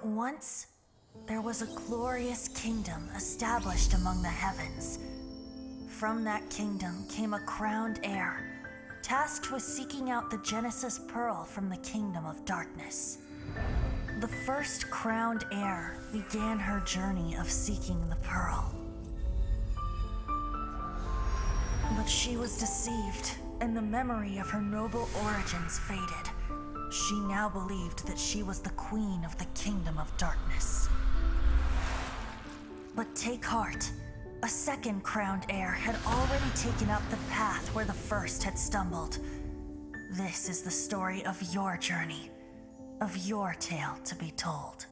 Once, there was a glorious kingdom established among the heavens. From that kingdom came a crowned heir, tasked with seeking out the Genesis Pearl from the kingdom of darkness. The first crowned heir began her journey of seeking the pearl. But she was deceived, and the memory of her noble origins faded. She now believed that she was the queen of the kingdom of darkness. But take heart. A second crowned heir had already taken up the path where the first had stumbled. This is the story of your journey, of your tale to be told.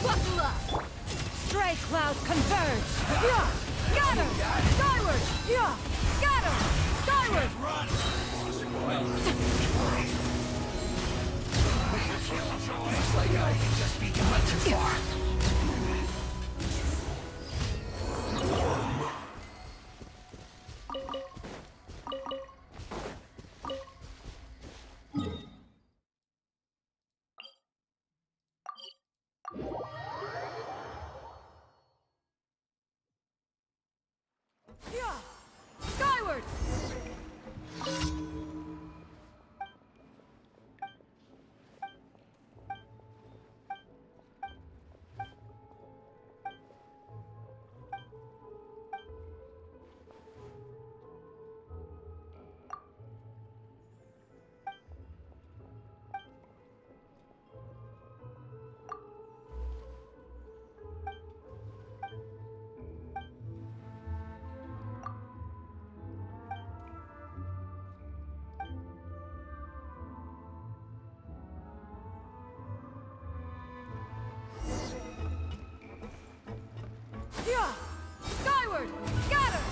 Buckle up! Stray clouds converge! Yeah! Scatter! Skyward! Yeah! Scatter! Skyward! Run! Looks like I just beat you went too far. Yeah! Skyward! Yeah! Skyward! Scatter!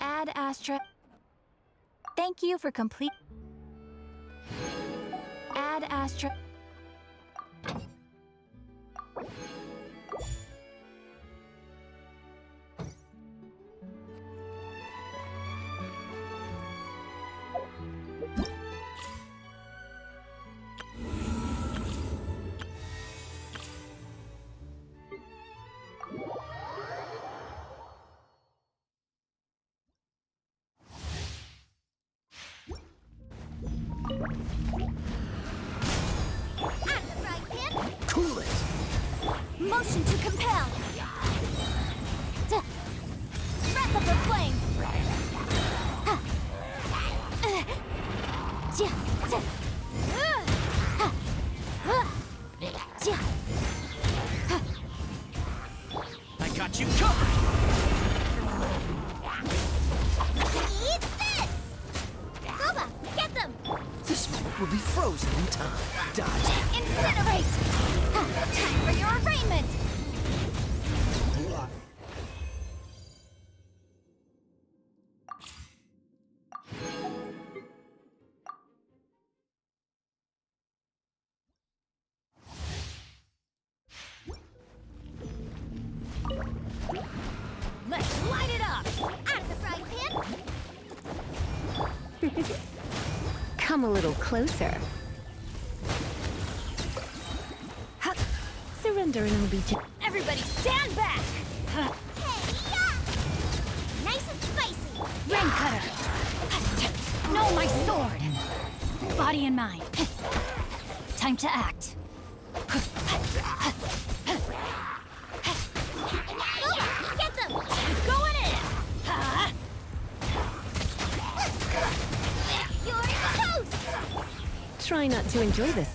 Ad Astra. Thank you for complete. Ad Astra. Cool it! Motion to compel. Breath of the flame. I got you covered! Eat this! Boba, get them! This one will be frozen in time. Dodge. Incinerate! Time for your arraignment! Let's light it up! Out of the frying pan! Come a little closer. Surrender and it'll be Everybody stand back! Hey, yeah! Nice and spicy! Rain cutter! Know my sword! Body and mind. Time to act. Boba, get them! Going in! You're toast! Try not to enjoy this.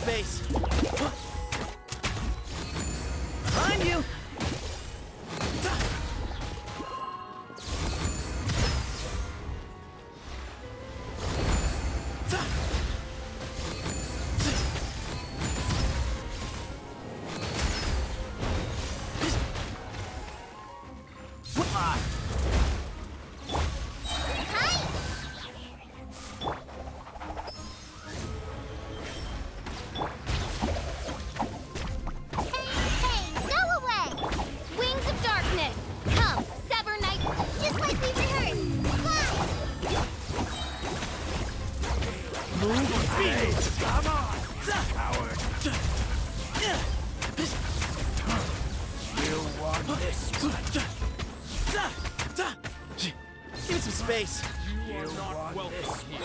space. Behind you. Give some space. You are not welcome here.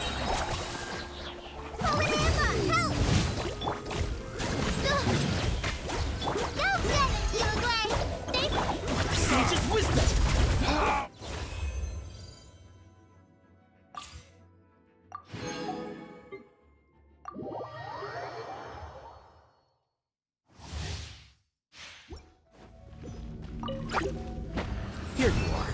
Help! Don't get it, Uruguay! Sage's wisdom. Here you are.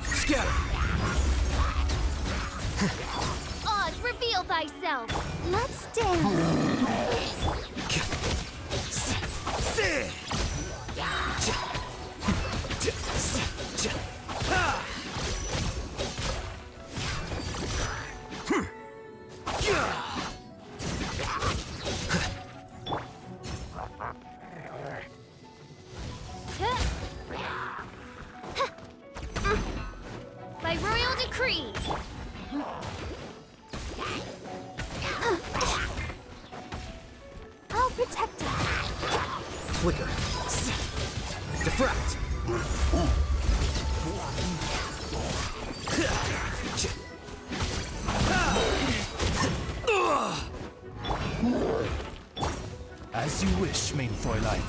Scatter. Oz, reveal thyself. Let's dance. By royal decree. I'll protect us. Flicker. Diffract. As you wish, main Fräulein.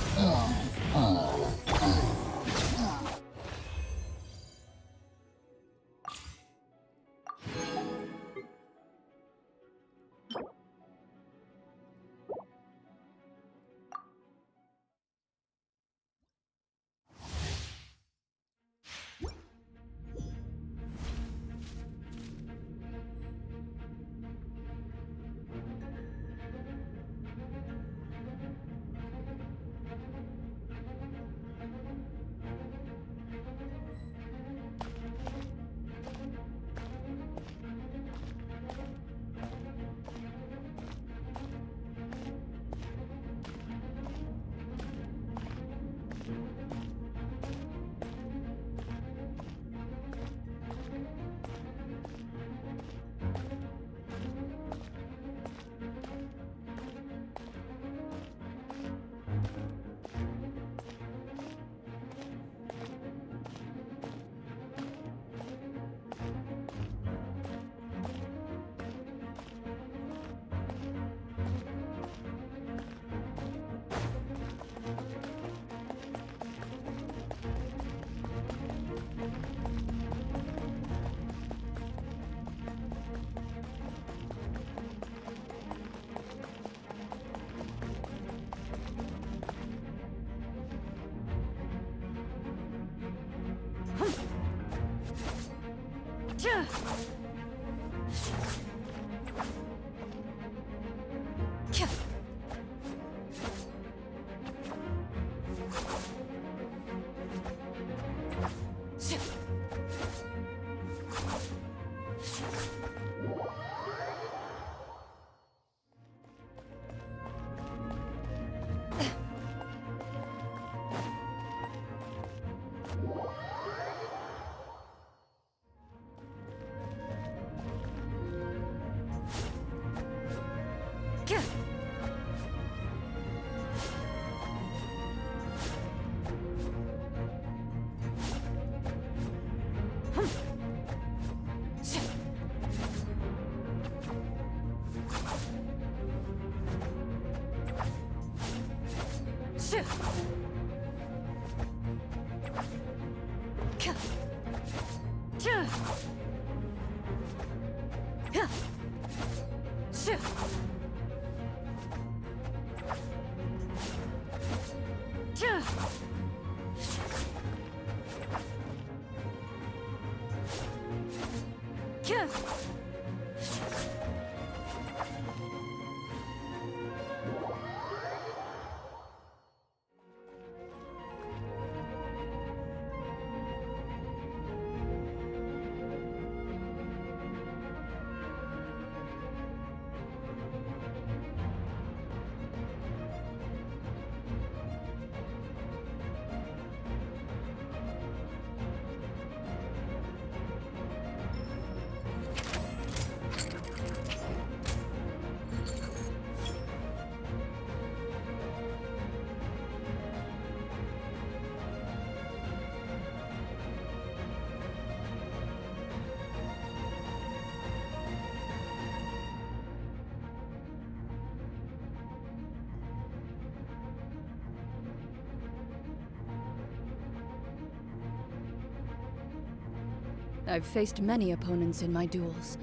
I've faced many opponents in my duels.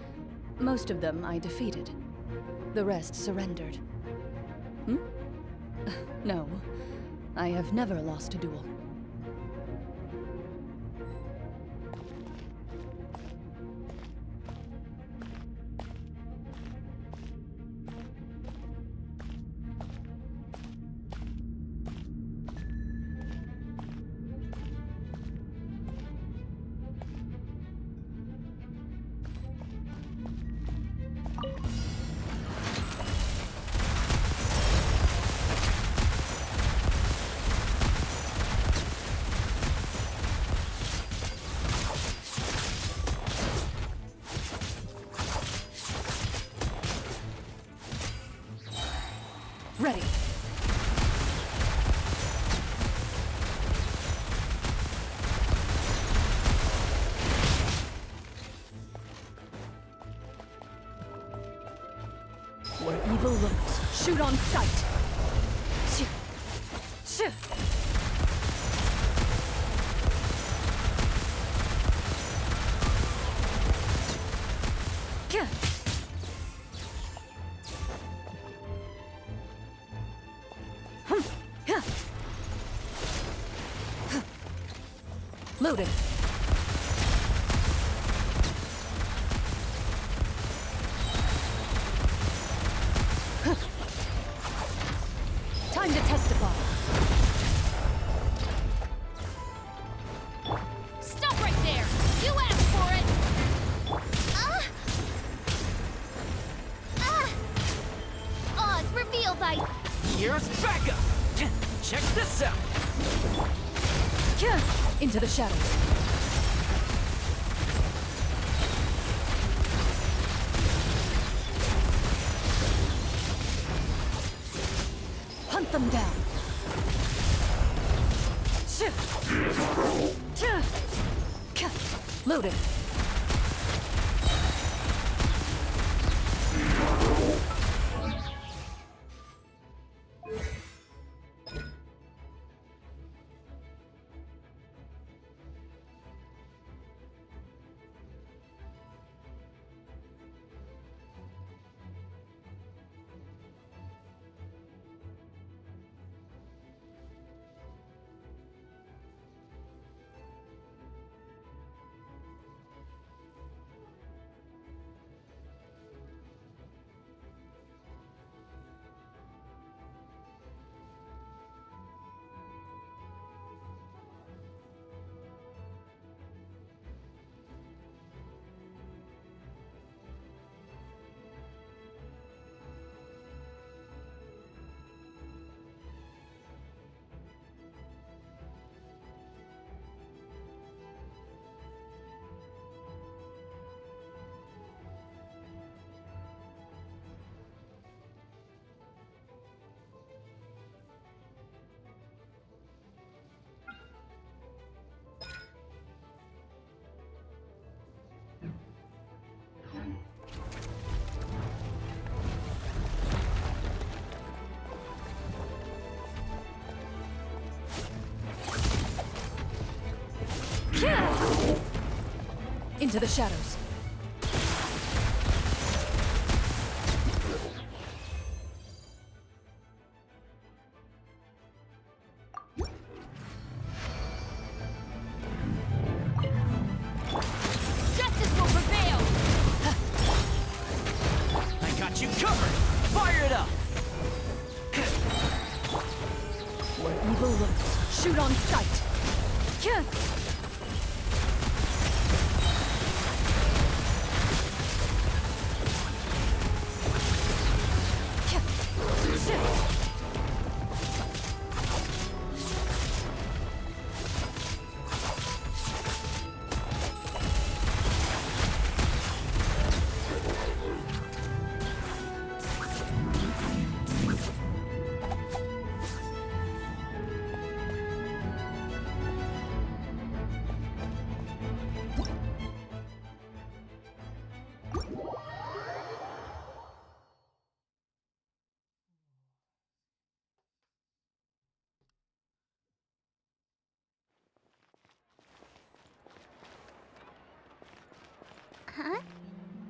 Most of them I defeated. The rest surrendered. No, I have never lost a duel. Ready. Where evil lurks, shoot on sight. Loaded. Time to testify. Stop right there! You asked for it! Oz, reveal thy... Here's backup! Check this out! Into the shadows. Hunt them down. Loaded. Into the shadows. Justice will prevail! I got you covered! Fire it up! Where evil lurks, shoot on sight.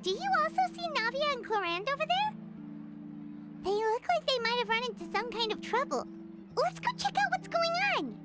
Do you also see Navia and Clorand over there? They look like they might have run into some kind of trouble. Let's go check out what's going on!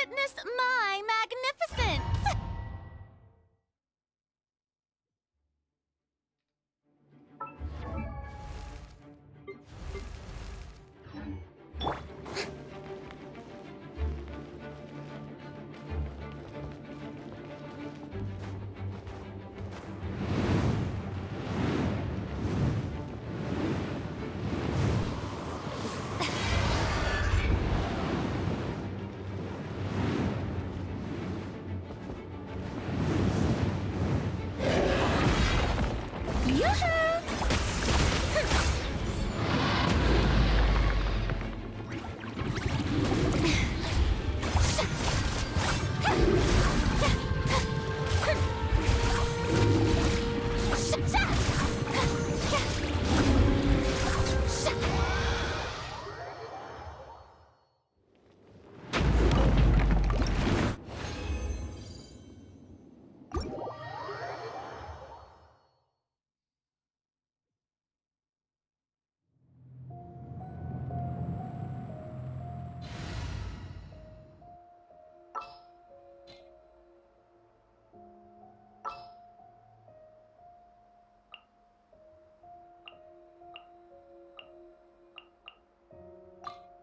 Witness my magnificence!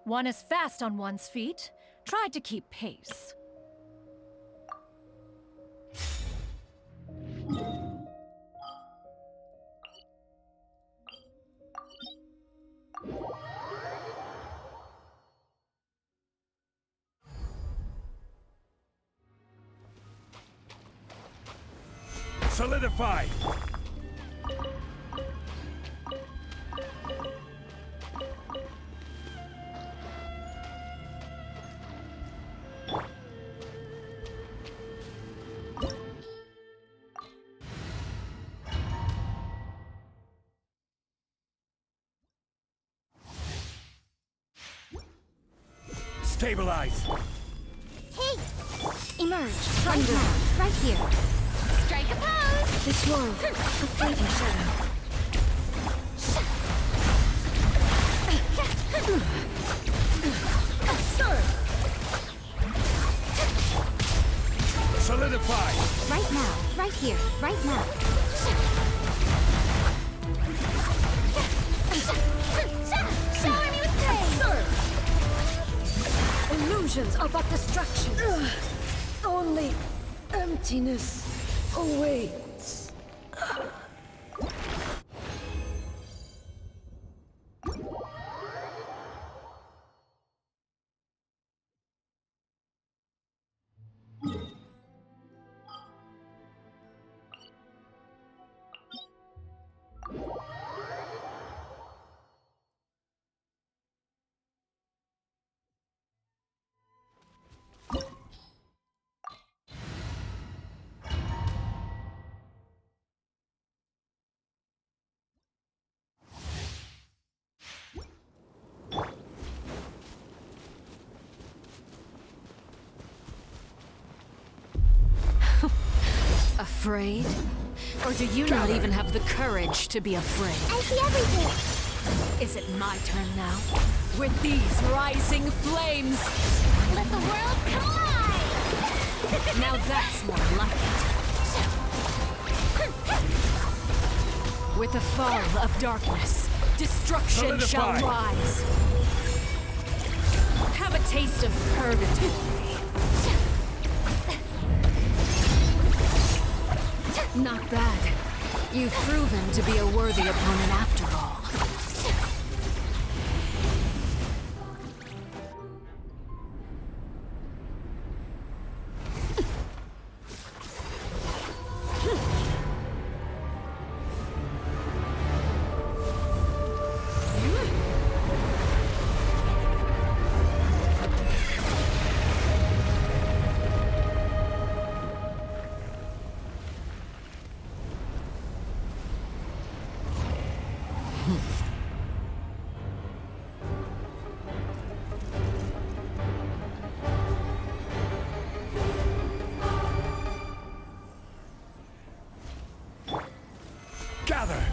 One is fast on one's feet. Try to keep pace. Solidify! Stabilize! Hey! Emerge, right now, right here. Strike a pose! This world, a fleeting shadow. Solidify! Right now, right here, right now. Shower me with praise! Illusions are but distractions. Only emptiness awaits. Afraid? Or do you not even have the courage to be afraid? I see everything. Is it my turn now? With these rising flames! Let the world collide! Now that's more like it. With the fall of darkness, destruction shall Solidify. rise. Have a taste of purgatory. Not bad. You've proven to be a worthy opponent after all. Gather!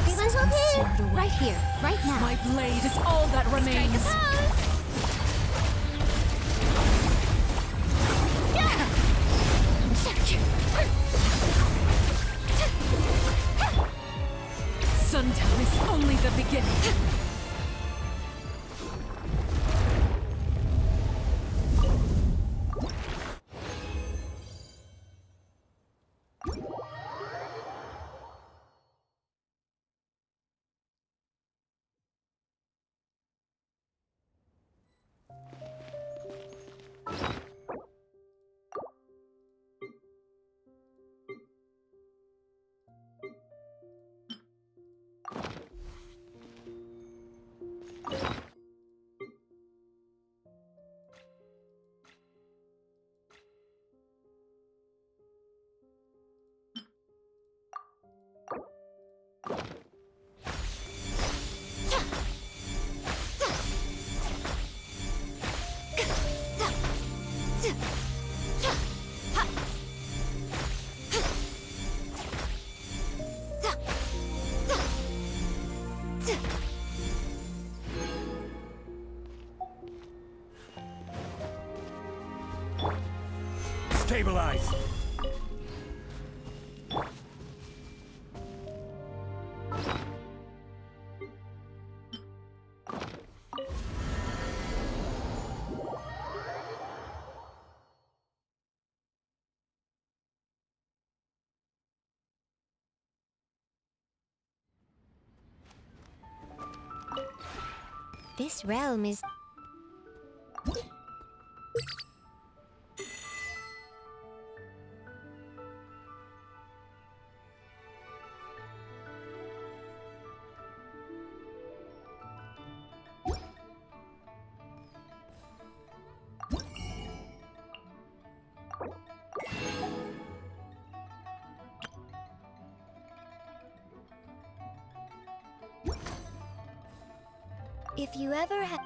Everyone's okay? Right here, right now. My blade is all that remains. Sundown is only the beginning. Stabilize! This realm is... If you ever have...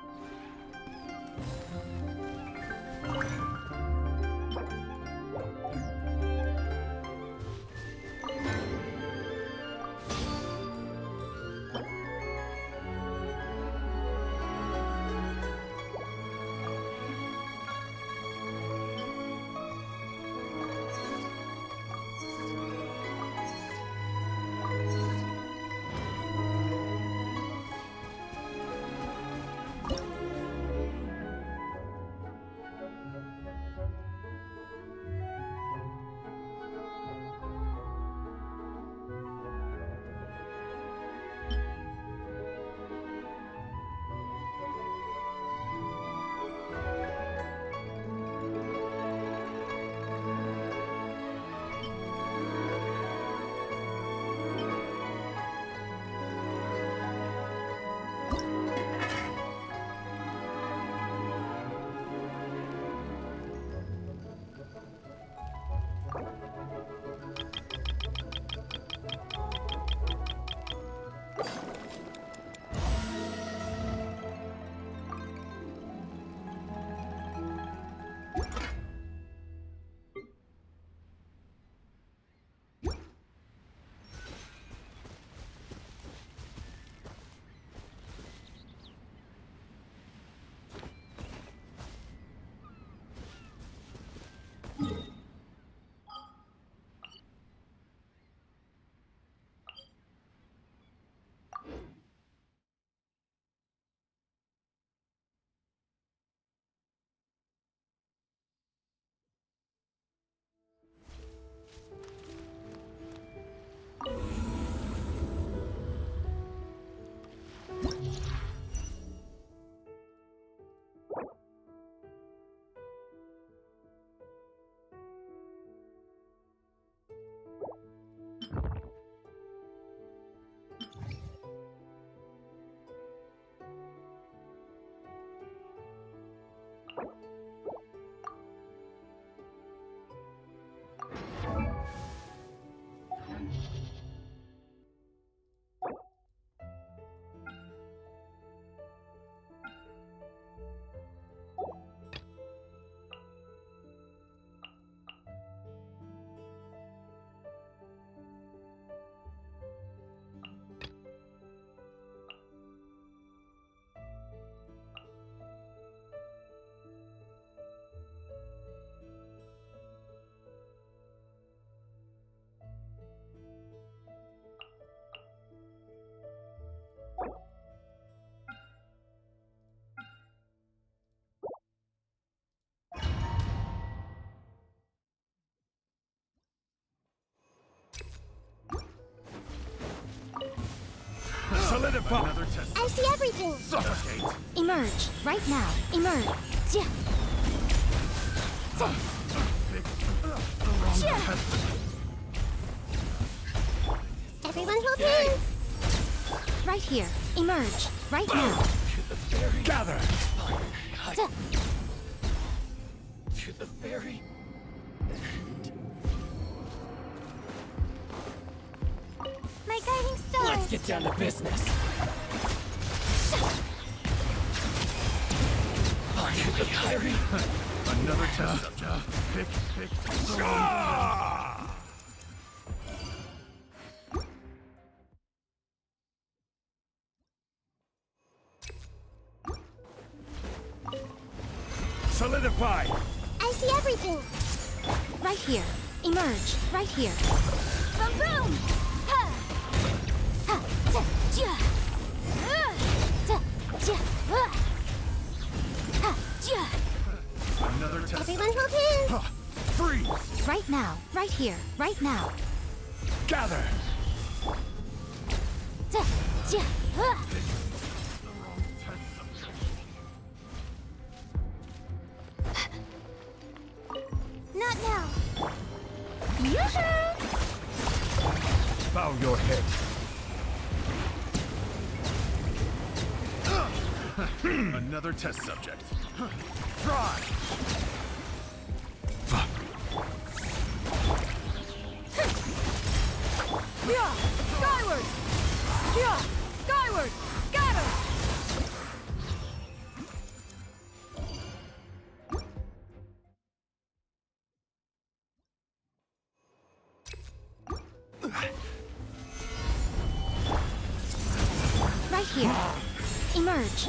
Solidify! Another test. I see everything. Suffocate. Emerge. Right now. Emerge. Yeah. Everyone hold hands. Right here. Emerge. Right now. Gather! Duh. To the very My guiding stars. Let's get down to business. finally hiring. Another test subject. Pick. Solidify! I see everything. Right here. Emerge. Right here. Boom boom. Ha. Ha. Ja. Ja. Ja. Ja. Ha. Ja. Another test. Everyone hold hands. Freeze! Right now. Right here. Right now. Gather! Ja. Ja. Not now. Yoo-hoo! Bow your head. Another test subject. Try! Yeah! Skyward! Yeah! Skyward! Scatter! Right here. Emerge.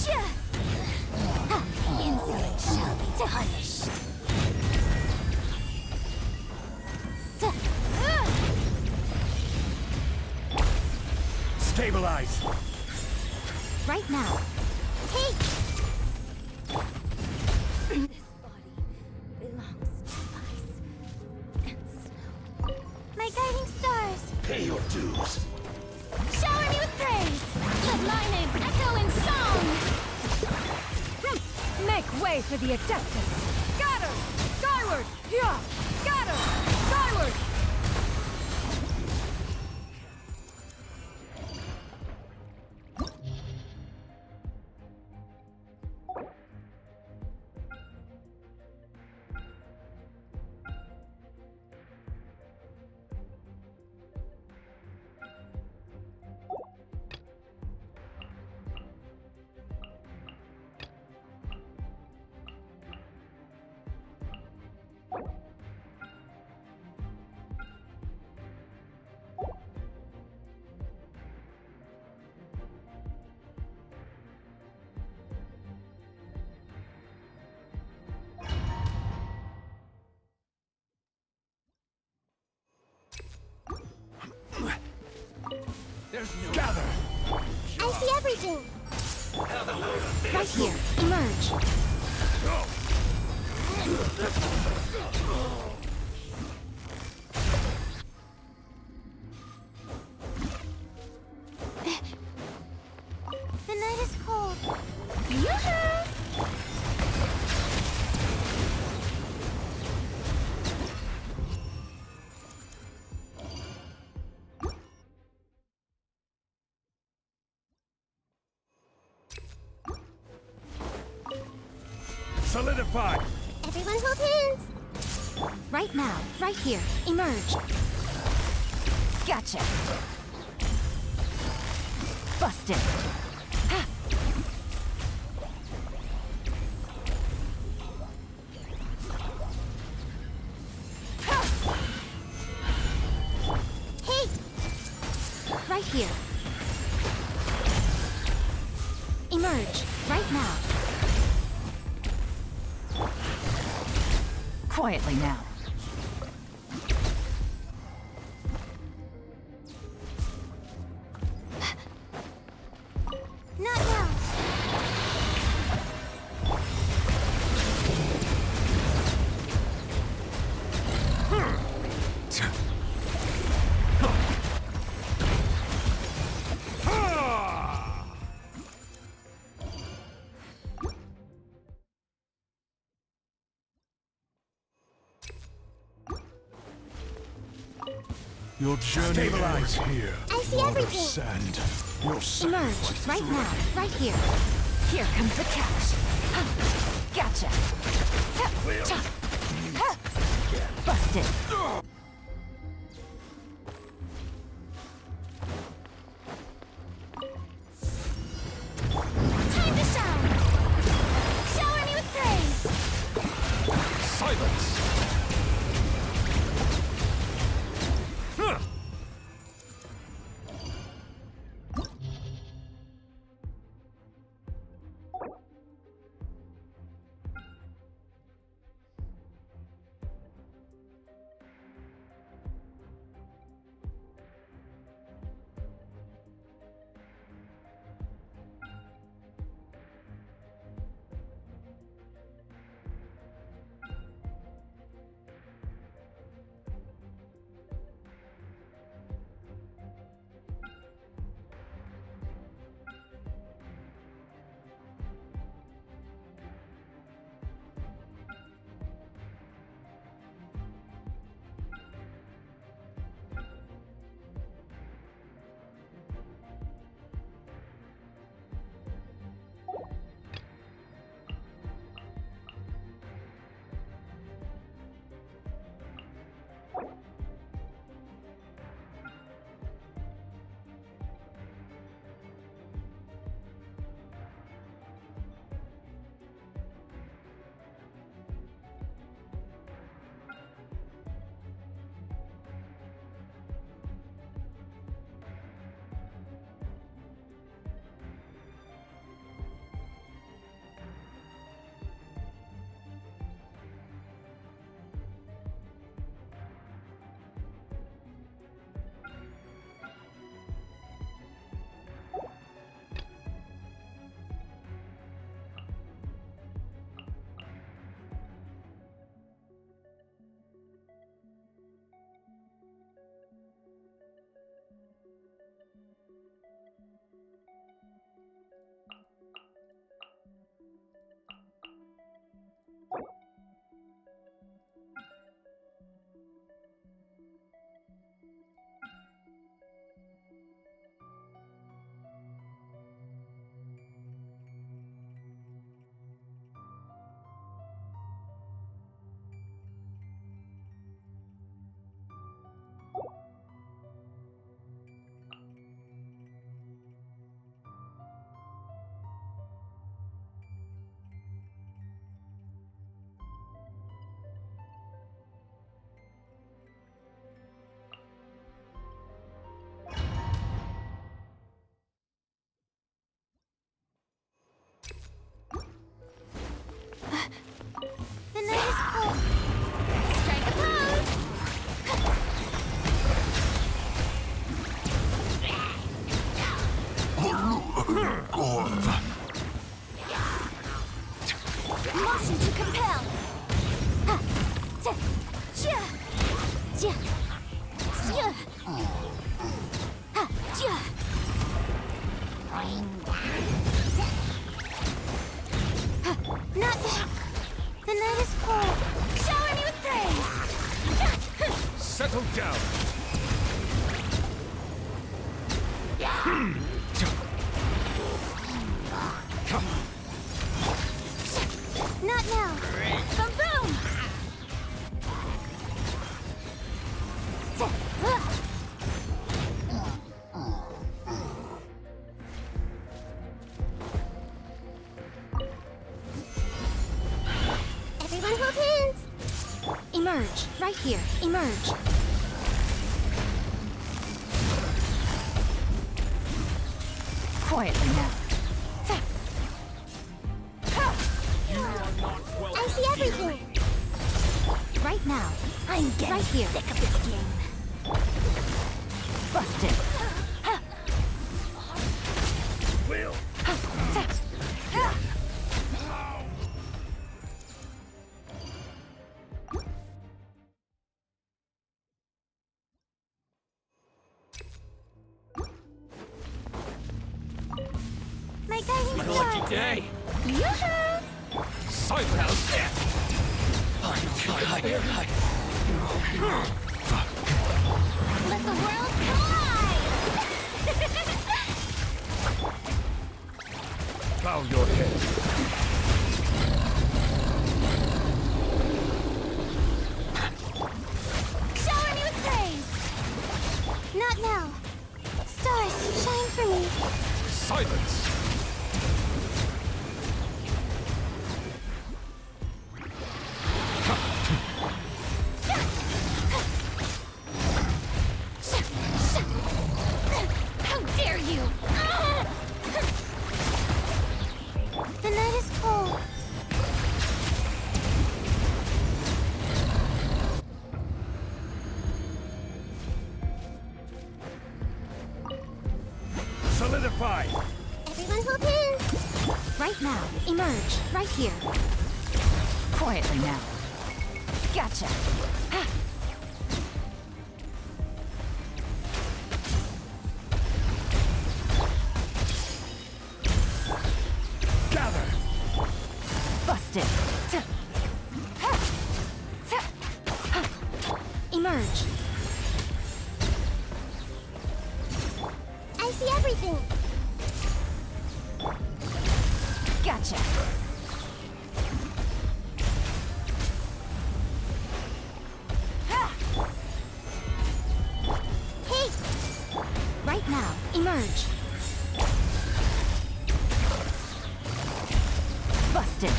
Ja. Ha. Insolent shall be punished. Ja. Stabilize! Right now. Hey. This body belongs to ice and snow. My guiding stars. Pay your dues. Shower me with praise. Let my name echo in song. Make way for the Adeptus! Scatter! Skyward! Yeah! Scatter! Skyward! There's no... Gather! I see everything. Right here. Emerge. The night is cold. Yoo-hoo! Solidify! Everyone hold hands. Right now. Right here. Emerge. Gotcha. Busted. Ha! Hey. Right here. Emerge. Right now. Quietly now. Not now. Your journey ends here. I see Lord of everything. Sand. Your Emerge, right now, right here. Here comes the catch. Gotcha. Busted. Time to shine! Shower me with praise! Silence! Huh. The night is cold. Strike a pose! Motion to compel. Ha! Ta! Chia! Chia! Chia! Ha! Chia! Ha! Not that. The night is cold. Shower me with praise. Settle down. Not now. Boom boom. Everyone hold hands. Emerge, right here. Emerge. Quietly now. I see everything. Right now. I'm getting Right here. sick of this game. Busted. Will. My guiding My star. lucky day. Yoo-hoo! Silence. Let the world collide! Bow your head. Shower me with praise! Not now. Stars, shine for me. Silence! How dare you! The night is cold. Solidify! Everyone hold hands. Right now. Emerge. Right here. Quietly now. Gotcha. Gather! Busted. Emerge. I see everything. Gotcha. Hey! Right now. Emerge. Busted.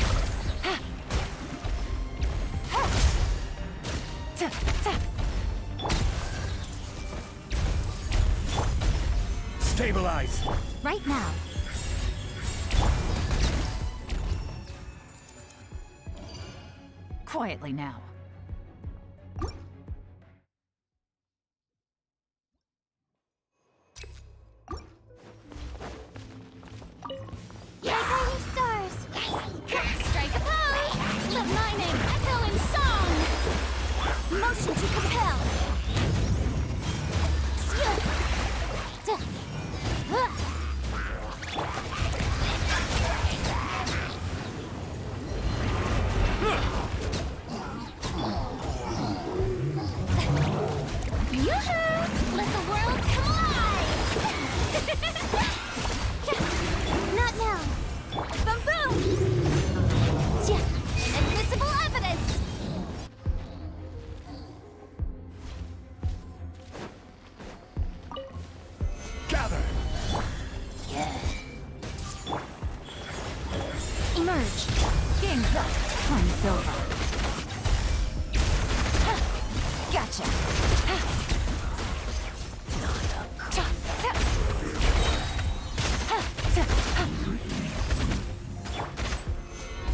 Stabilize! Right now. Quietly now. My guiding stars! Strike a pose! Let my name echo in song! Motion to compel! Yoo-hoo! Let the world collide! Not now! Boom boom! Invisible evidence! Gather! Emerge. Game's up. Flame's over. Gotcha.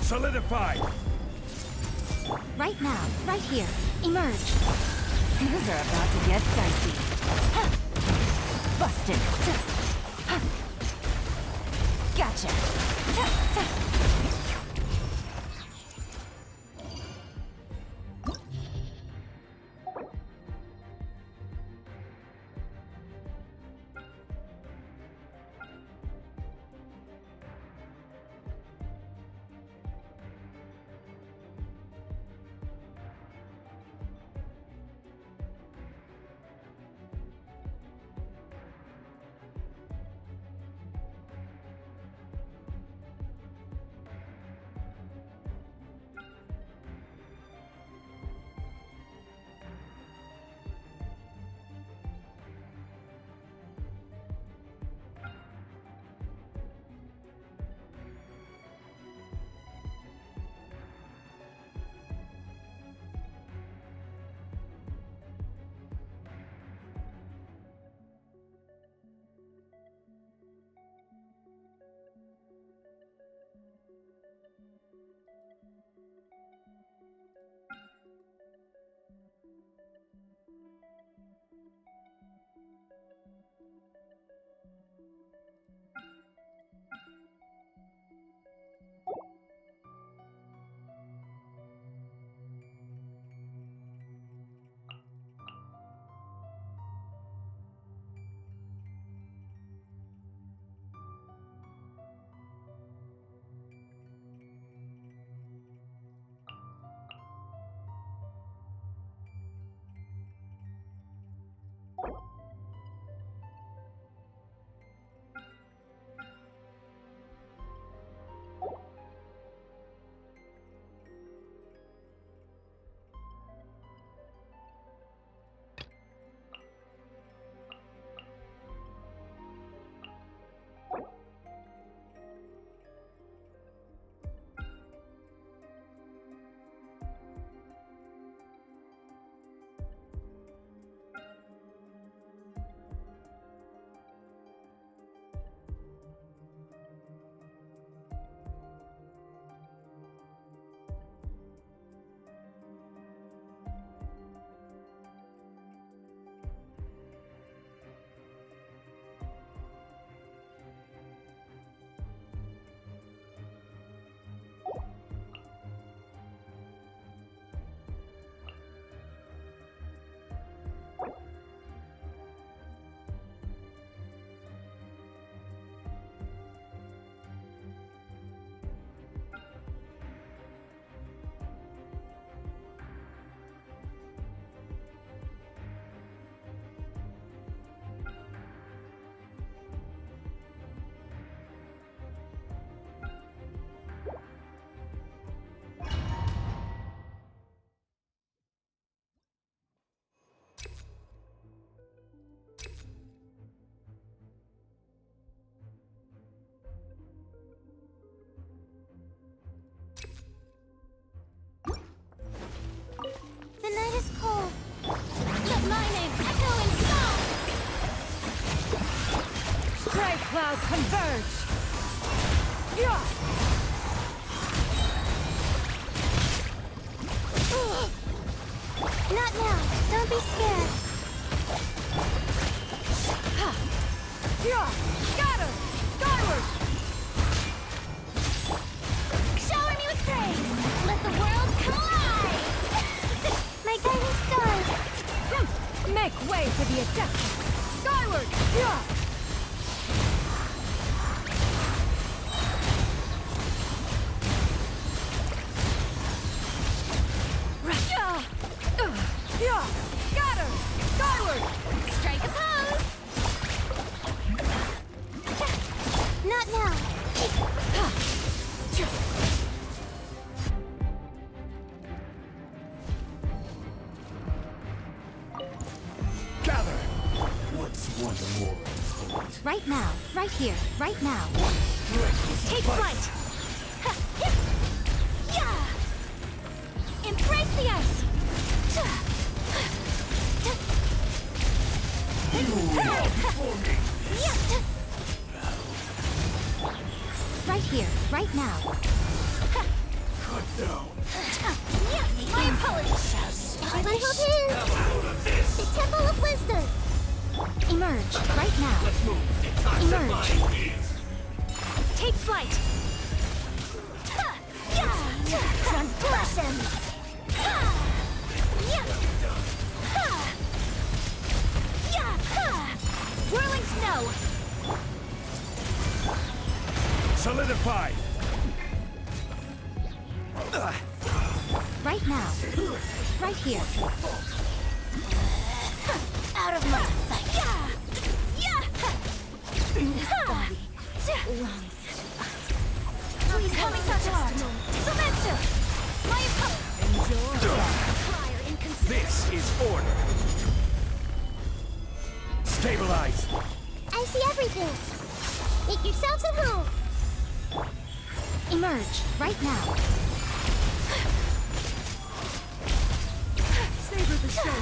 Solidify! Right now. Right here. Emerge. Things are about to get dicey. Busted. Gotcha. clouds converge! Yeah! Not now. Don't be scared. Yeah! Scatter! Skyward! Shower me with praise. Let the world come alive. My guiding stars. Make way for the Adeptus! Skyward! Yeah! Yeah! Scatter! Skyward! Strike a pose. Not now. Gather! What's one more? Right now. Right here. Right now. Take flight. Yeah. Embrace the ice. Right here. Right now. Cut down. My apologies. My hope is the Temple of Wisdom. Emerge. Right now. Emerge. Take flight. Transgression. Whirling snow. Solidify! Right now. Right here. Out of my sight. Please help me touch art. Sumetsu. My This is order! Stabilize! I see everything. Make yourselves at home. Emerge. Right now. Savor the show.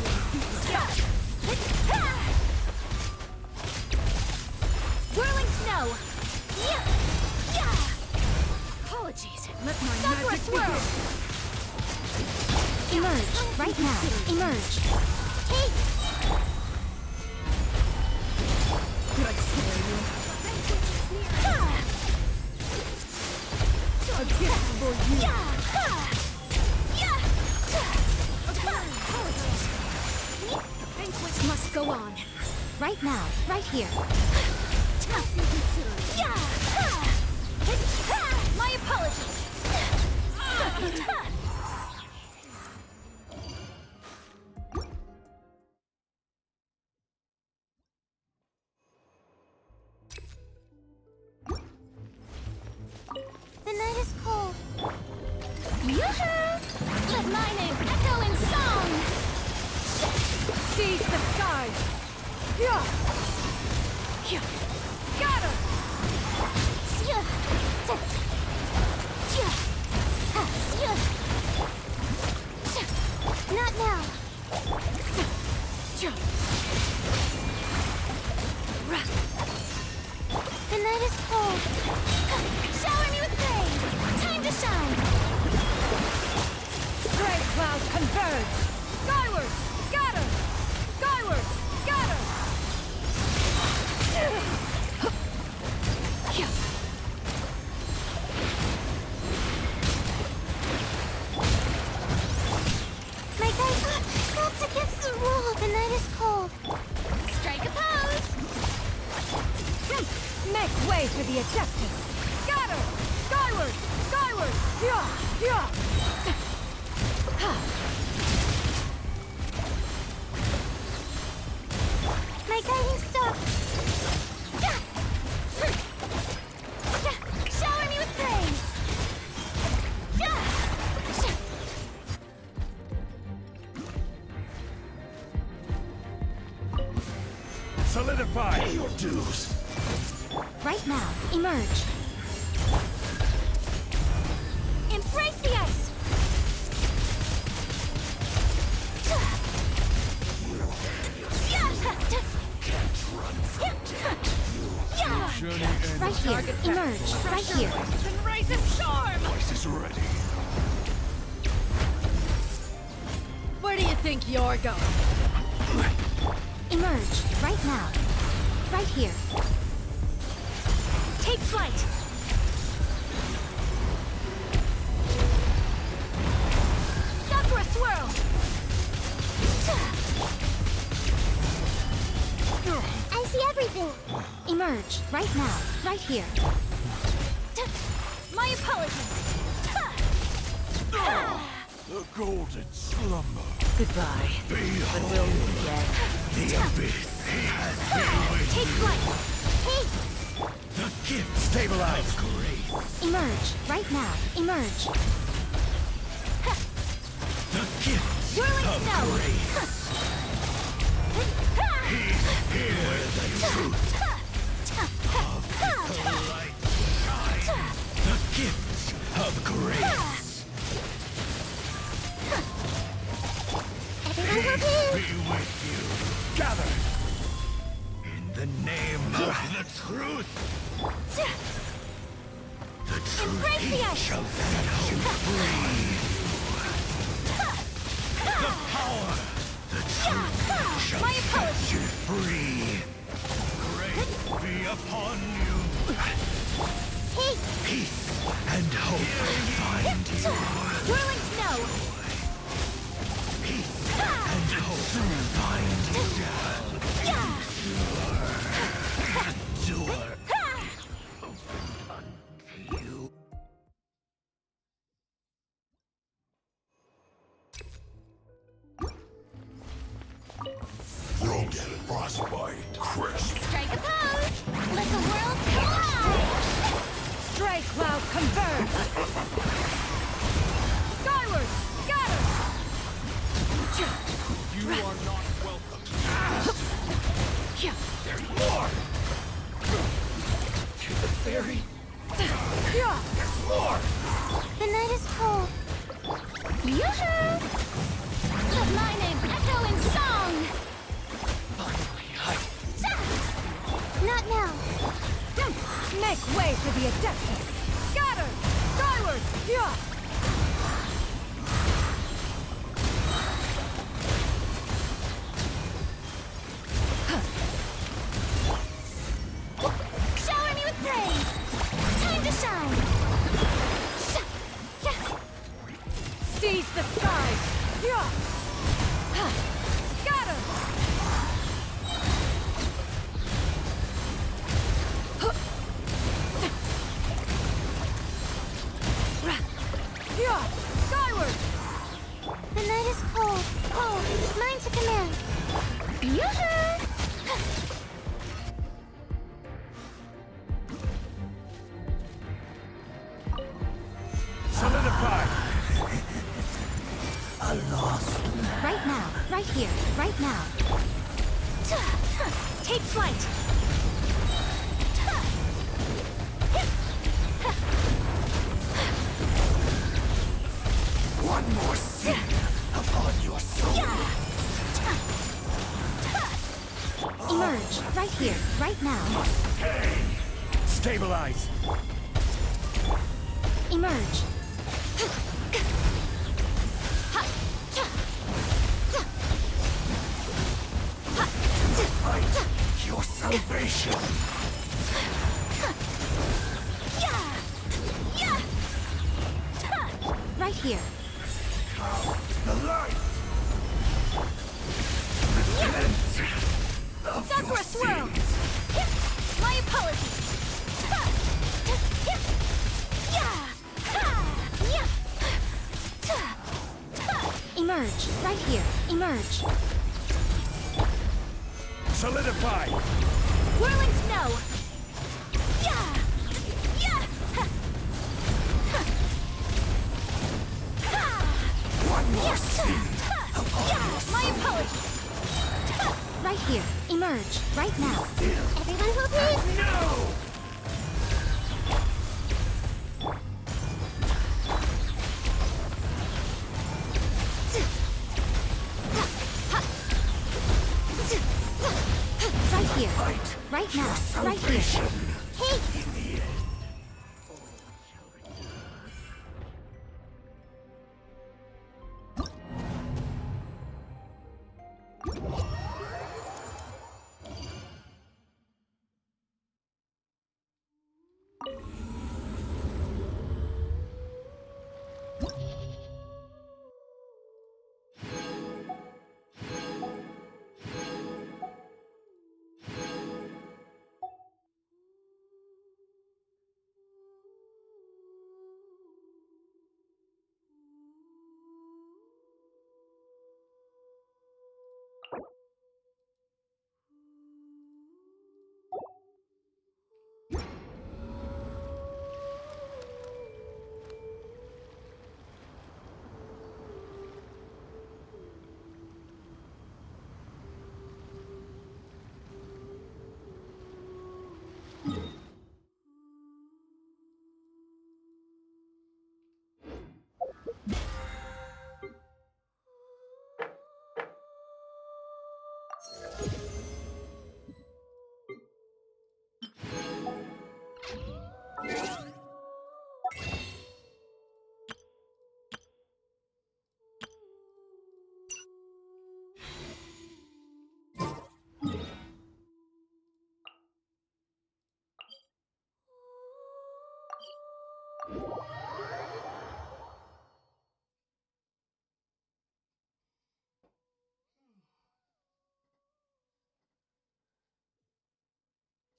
Whirling snow. Apologies. Let my Sunward magic swirl. Emerge. Right now. Emerge. Take. Did I scare you? A gift for you. The banquet must go on. Right now. Right here. My apologies. The night is cold. Let my name echo in song. Seize the skies! Yeah! Scatter! Not now. The night is cold. Shower me with praise. Time to shine. Gray clouds converge! Skyward! Scatter! Skyward! Scatter! My guys, that's against the rule. The night is cold. Strike a pose. Make way for the Adeptus! Scatter! Skyward! Skyward! Yeah! Yeah! My guiding star. Shower me with praise. Solidify! Pay your dues. Right now. Emerge. Embrace the ice. Journey Emerge right here. And raise a storm! Voice is ready. Where do you think you're going? Emerge right now. Right here. Take flight! Sakura swirl! I see everything. Emerge right now. Right here. My apologies! The golden slumber. Goodbye. Behold We'll meet again. the abyss. Take flight! Hey, The gift. Stabilize. Grace. Emerge right now. Emerge. The gift Whirling of snow! grace. Here the truth of light shine. The gift of grace. everyone prepare. Be with you. Gather. In the name of the truth. The truth Embrace the ice. shall set you free. The power. The truth shall My set apologies. you free. Grace be upon you. Hey, Peace and hope find you. Whirling snow! Peace and hope find you. Endure. You. Broken frostbite, crisp. Strike a pose! Let the world collide! Stray cloud converge! Skyward! Scatter! You are not welcome. There's more. To the fairy. There's more. the night is cold. Yoo-hoo! Let my name echo in song! Finally, Not now. Make way for the Adeptus! Scatter! Skyward! Yeah! Shower me with praise! Time to shine! Seize the skies! Yeah! Scatter! Yeah! Skyward! The night is cold. Cold. Mine to command. Yoo-hoo! solidify. Right now. Right here. Right now. Take flight! One more sin upon your soul. Emerge right here. Right now. Stabilize. Emerge. Fight your salvation. Right here. The light. Repent of Sakura your swirl! sins. My apologies! Emerge right here. Emerge. Solidify. Whirling snow! One more sin upon your My soul. apologies! Right here. Emerge right now. Everyone will please. No! Right here. Right now. Right here. Salvation. Hey, In the end.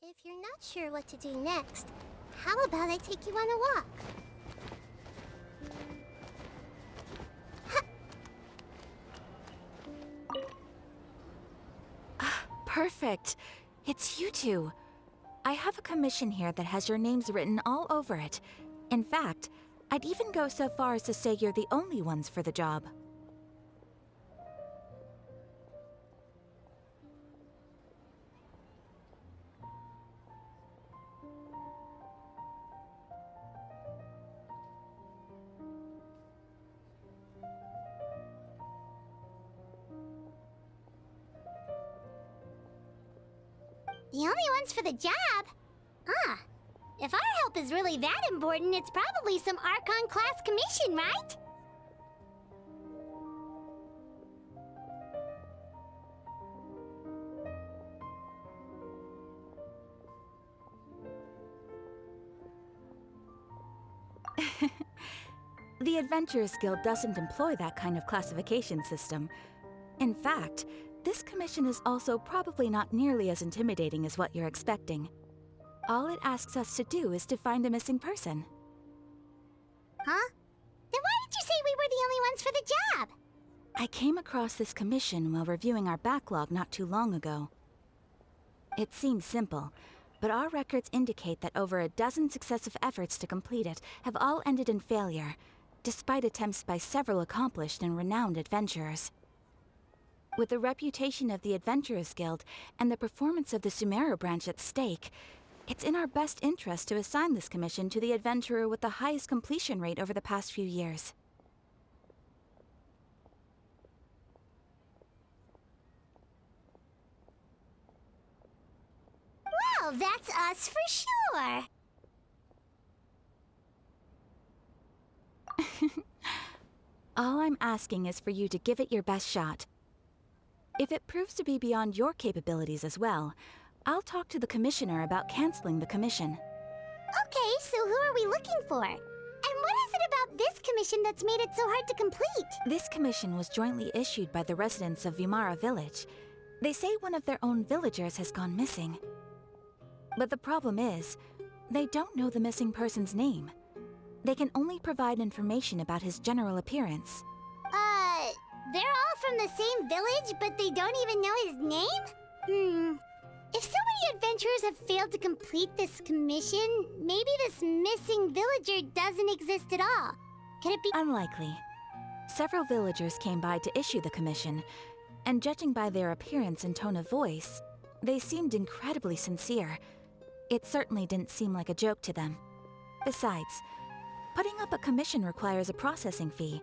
If you're not sure what to do next, how about I take you on a walk? Perfect. It's you two. I have a commission here that has your names written all over it. In fact, I'd even go so far as to say you're the only ones for the job. The only ones for the job? Ah, if our help is really that important, it's probably some Archon class commission, right? The Adventurers Guild doesn't employ that kind of classification system. In fact, this commission is also probably not nearly as intimidating as what you're expecting. All it asks us to do is to find a missing person. Huh? Then why did you say we were the only ones for the job? I came across this commission while reviewing our backlog not too long ago. It seems simple, but our records indicate that over a dozen successive efforts to complete it have all ended in failure, despite attempts by several accomplished and renowned adventurers. With the reputation of the Adventurers Guild and the performance of the Sumeru branch at stake, it's in our best interest to assign this commission to the adventurer with the highest completion rate over the past few years. Well, that's us for sure. All I'm asking is for you to give it your best shot. If it proves to be beyond your capabilities as well, I'll talk to the commissioner about canceling the commission. Okay, so who are we looking for? And what is it about this commission that's made it so hard to complete? This commission was jointly issued by the residents of Vimara Village. They say one of their own villagers has gone missing. But the problem is, they don't know the missing person's name. They can only provide information about his general appearance. They're all from the same village, but they don't even know his name? If so many adventurers have failed to complete this commission, maybe this missing villager doesn't exist at all. Could it be— Unlikely. Several villagers came by to issue the commission, and judging by their appearance and tone of voice, they seemed incredibly sincere. It certainly didn't seem like a joke to them. Besides, putting up a commission requires a processing fee.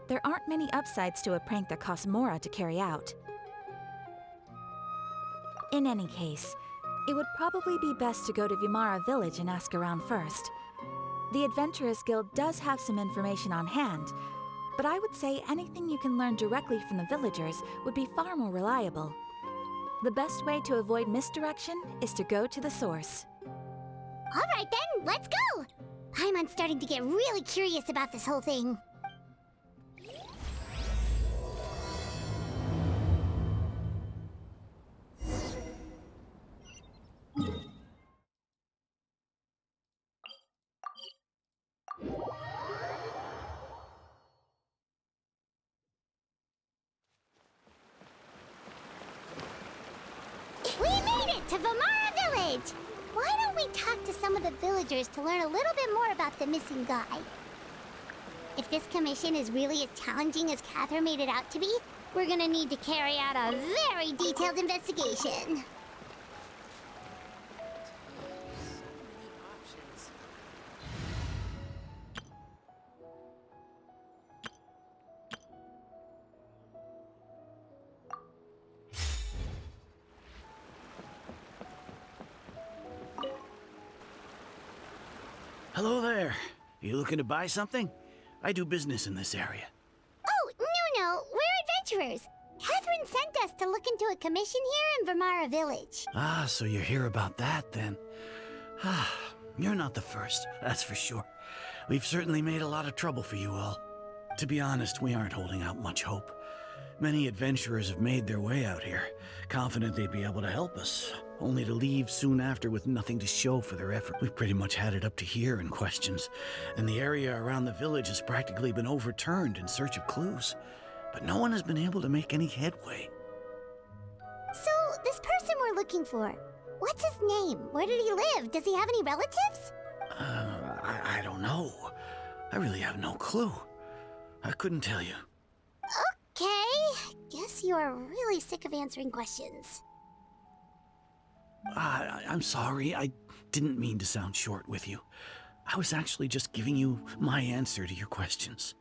There aren't many upsides to a prank that costs Mora to carry out. In any case, it would probably be best to go to Vimara Village and ask around first. The Adventurers Guild does have some information on hand, but I would say anything you can learn directly from the villagers would be far more reliable. The best way to avoid misdirection is to go to the source. All right then, let's go! I'm starting to get really curious about this whole thing. We made it to Vimara Village! Why don't we talk to some of the villagers to learn a little bit more about the missing guy? If this commission is really as challenging as Catherine made it out to be, we're gonna need to carry out a very detailed investigation. Hello there. You looking to buy something? I do business in this area. Oh, no, we're adventurers. Catherine sent us to look into a commission here in Vimara Village. Ah, so you're here about that then. Ah, you're not the first, that's for sure. We've certainly made a lot of trouble for you all. To be honest, we aren't holding out much hope. Many adventurers have made their way out here, confident they'd be able to help us. only to leave soon after with nothing to show for their effort. We've pretty much had it up to here in questions, and the area around the village has practically been overturned in search of clues. But no one has been able to make any headway. So, this person we're looking for, what's his name? Where did he live? Does he have any relatives? I don't know. I really have no clue. I couldn't tell you. Okay, guess you are really sick of answering questions. I'm sorry. I didn't mean to sound short with you. I was actually just giving you my answer to your questions.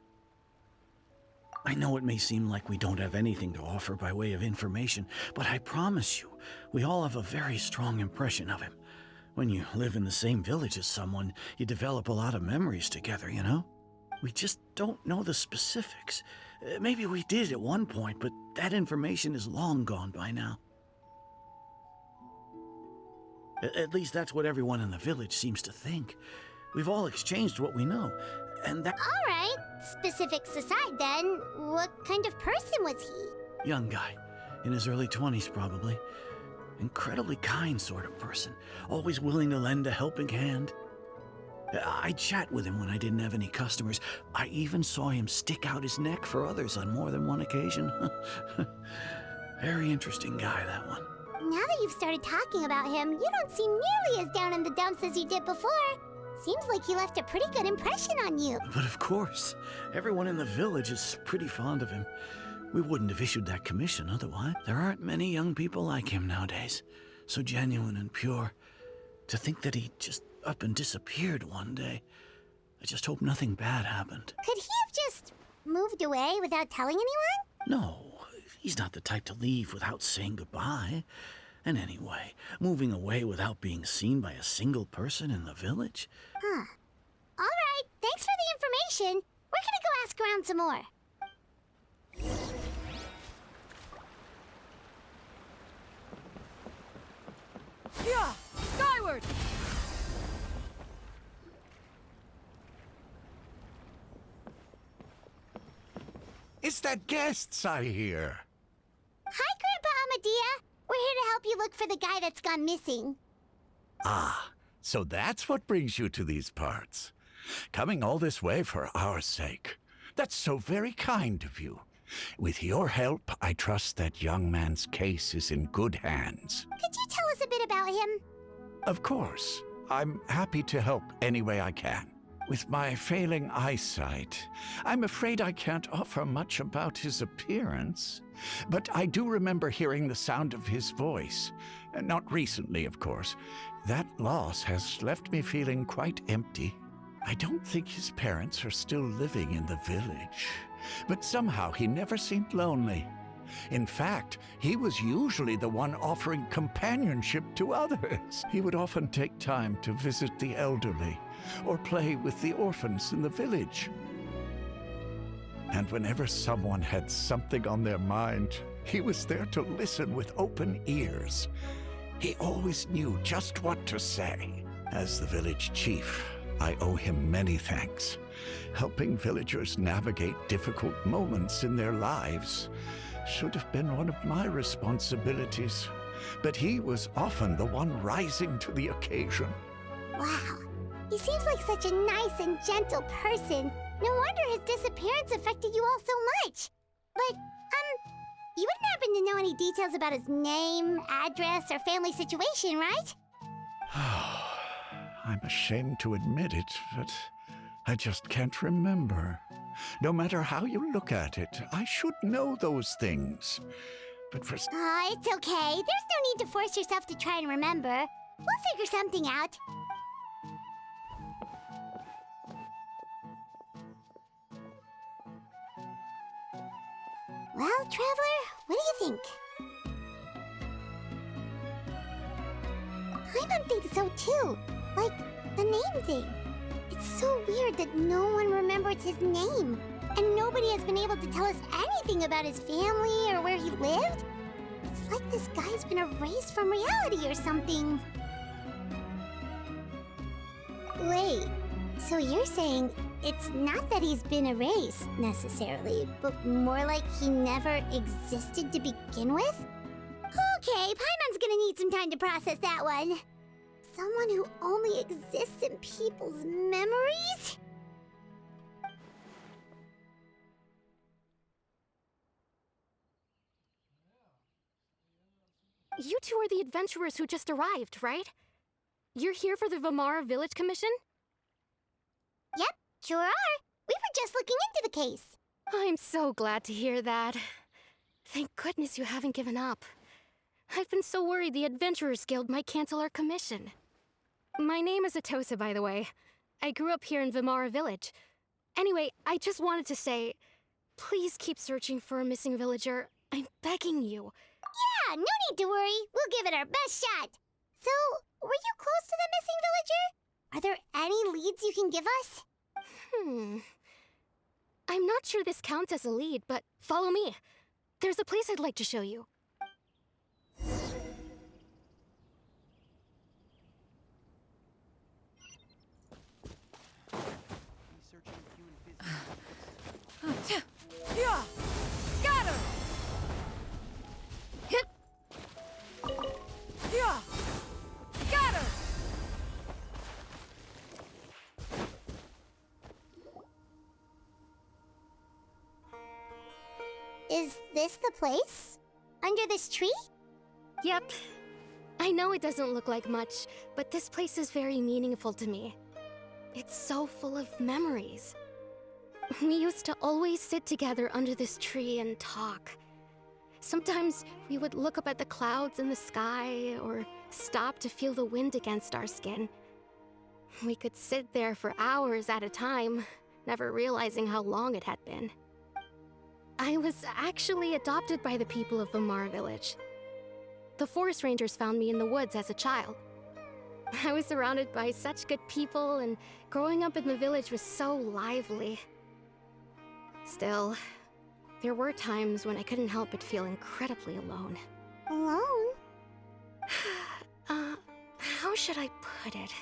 I know it may seem like we don't have anything to offer by way of information, but I promise you, we all have a very strong impression of him. When you live in the same village as someone, you develop a lot of memories together, you know? We just don't know the specifics. Maybe we did at one point, but that information is long gone by now. At least that's what everyone in the village seems to think. We've all exchanged what we know, and that— All right, specifics aside then, what kind of person was he? Young guy, in his early 20s probably. Incredibly kind sort of person, always willing to lend a helping hand. I'd chat with him when I didn't have any customers. I even saw him stick out his neck for others on more than one occasion. Very interesting guy, that one. Now that you've started talking about him, you don't seem nearly as down in the dumps as you did before. Seems like he left a pretty good impression on you. But of course, everyone in the village is pretty fond of him. We wouldn't have issued that commission otherwise. There aren't many young people like him nowadays. So genuine and pure. To think that he just up and disappeared one day. I just hope nothing bad happened. Could he have just moved away without telling anyone? No, he's not the type to leave without saying goodbye. And anyway, moving away without being seen by a single person in the village? Huh. All right, thanks for the information. We're gonna go ask around some more. Yeah! Skyward! It's that guests I hear. Hi, Grandpa Amadea. We're here to help you look for the guy that's gone missing. Ah, so that's what brings you to these parts. Coming all this way for our sake. That's so very kind of you. With your help, I trust that young man's case is in good hands. Could you tell us a bit about him? Of course. I'm happy to help any way I can. With my failing eyesight, I'm afraid I can't offer much about his appearance. But I do remember hearing the sound of his voice. Not recently, of course. That loss has left me feeling quite empty. I don't think his parents are still living in the village. But somehow he never seemed lonely. In fact, he was usually the one offering companionship to others. He would often take time to visit the elderly or play with the orphans in the village. And whenever someone had something on their mind, he was there to listen with open ears. He always knew just what to say. As the village chief, I owe him many thanks. Helping villagers navigate difficult moments in their lives should have been one of my responsibilities. But he was often the one rising to the occasion. Wow. He seems like such a nice and gentle person. No wonder his disappearance affected you all so much. But, you wouldn't happen to know any details about his name, address, or family situation, right? I'm ashamed to admit it, but I just can't remember. No matter how you look at it, I should know those things. But for... It's okay. There's no need to force yourself to try and remember. We'll figure something out. Well, Traveler, what do you think? Paimon thinks so too. Like, the name thing. It's so weird that no one remembers his name. And nobody has been able to tell us anything about his family or where he lived. It's like this guy's been erased from reality or something. Wait, so you're saying it's not that he's been erased, necessarily, but more like he never existed to begin with? Okay, Paimon Fontain's gonna need some time to process that one. Someone who only exists in people's memories? You two are the adventurers who just arrived, right? You're here for the Vamara Village Commission? Yep, sure are. We were just looking into the case. I'm so glad to hear that. Thank goodness you haven't given up. I've been so worried the Adventurers Guild might cancel our commission. My name is Atosa, by the way. I grew up here in Vamara Village. Anyway, I just wanted to say, please keep searching for a missing villager. I'm begging you. Yeah, no need to worry. We'll give it our best shot. So, were you close to the missing villager? Are there any leads you can give us? I'm not sure this counts as a lead, but follow me. There's a place I'd like to show you. Yeah! Scatter! Hit! Yeah! Scatter! Is this the place? Under this tree? Yep. I know it doesn't look like much, but this place is very meaningful to me. It's so full of memories. We used to always sit together under this tree and talk. Sometimes we would look up at the clouds in the sky, or stop to feel the wind against our skin. We could sit there for hours at a time, never realizing how long it had been. I was actually adopted by the people of Vamara Village. The forest rangers found me in the woods as a child. I was surrounded by such good people, and growing up in the village was so lively. Still, there were times when I couldn't help but feel incredibly alone. Alone? How should I put it?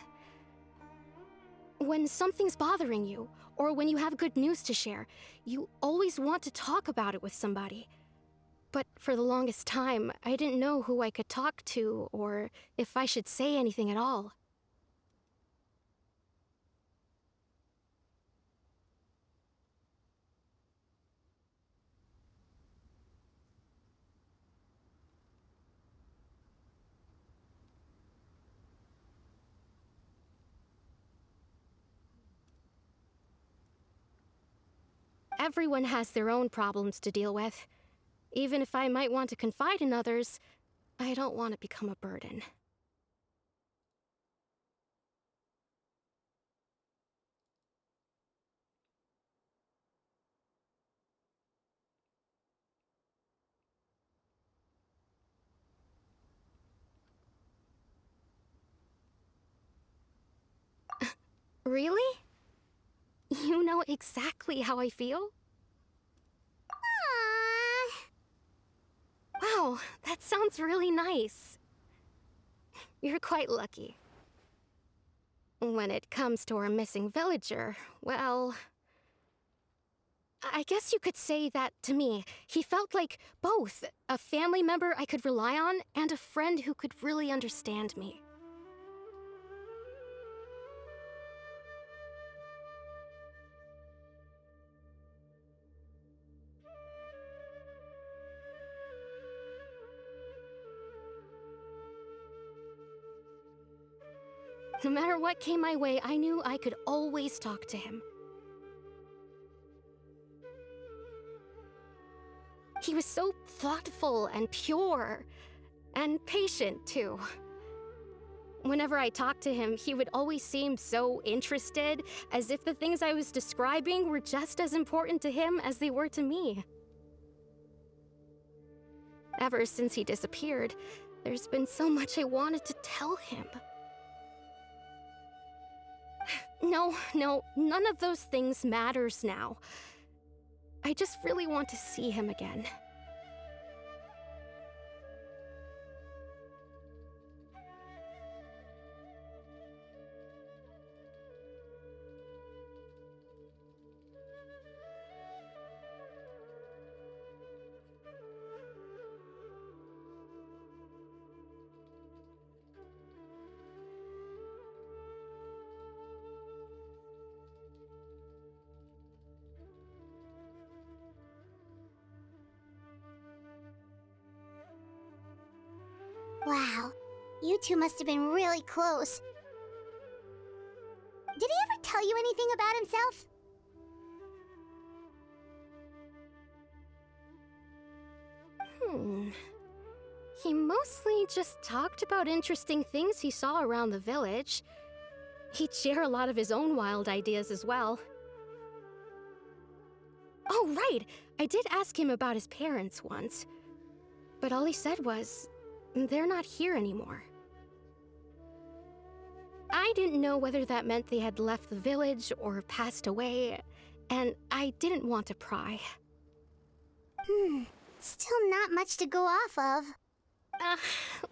When something's bothering you, or when you have good news to share, you always want to talk about it with somebody. But for the longest time, I didn't know who I could talk to, or if I should say anything at all. Everyone has their own problems to deal with. Even if I might want to confide in others, I don't want to become a burden. Really? You know exactly how I feel? Wow, that sounds really nice. You're quite lucky. When it comes to our missing villager, well, I guess you could say that to me. He felt like both a family member I could rely on and a friend who could really understand me. No matter what came my way, I knew I could always talk to him. He was so thoughtful and pure, and patient, too. Whenever I talked to him, he would always seem so interested, as if the things I was describing were just as important to him as they were to me. Ever since he disappeared, there's been so much I wanted to tell him. No, none of those things matters now. I just really want to see him again. Wow, you two must have been really close. Did he ever tell you anything about himself? He mostly just talked about interesting things he saw around the village. He'd share a lot of his own wild ideas as well. Oh, right! I did ask him about his parents once. But all he said was, they're not here anymore. I didn't know whether that meant they had left the village or passed away, and I didn't want to pry. Still not much to go off of.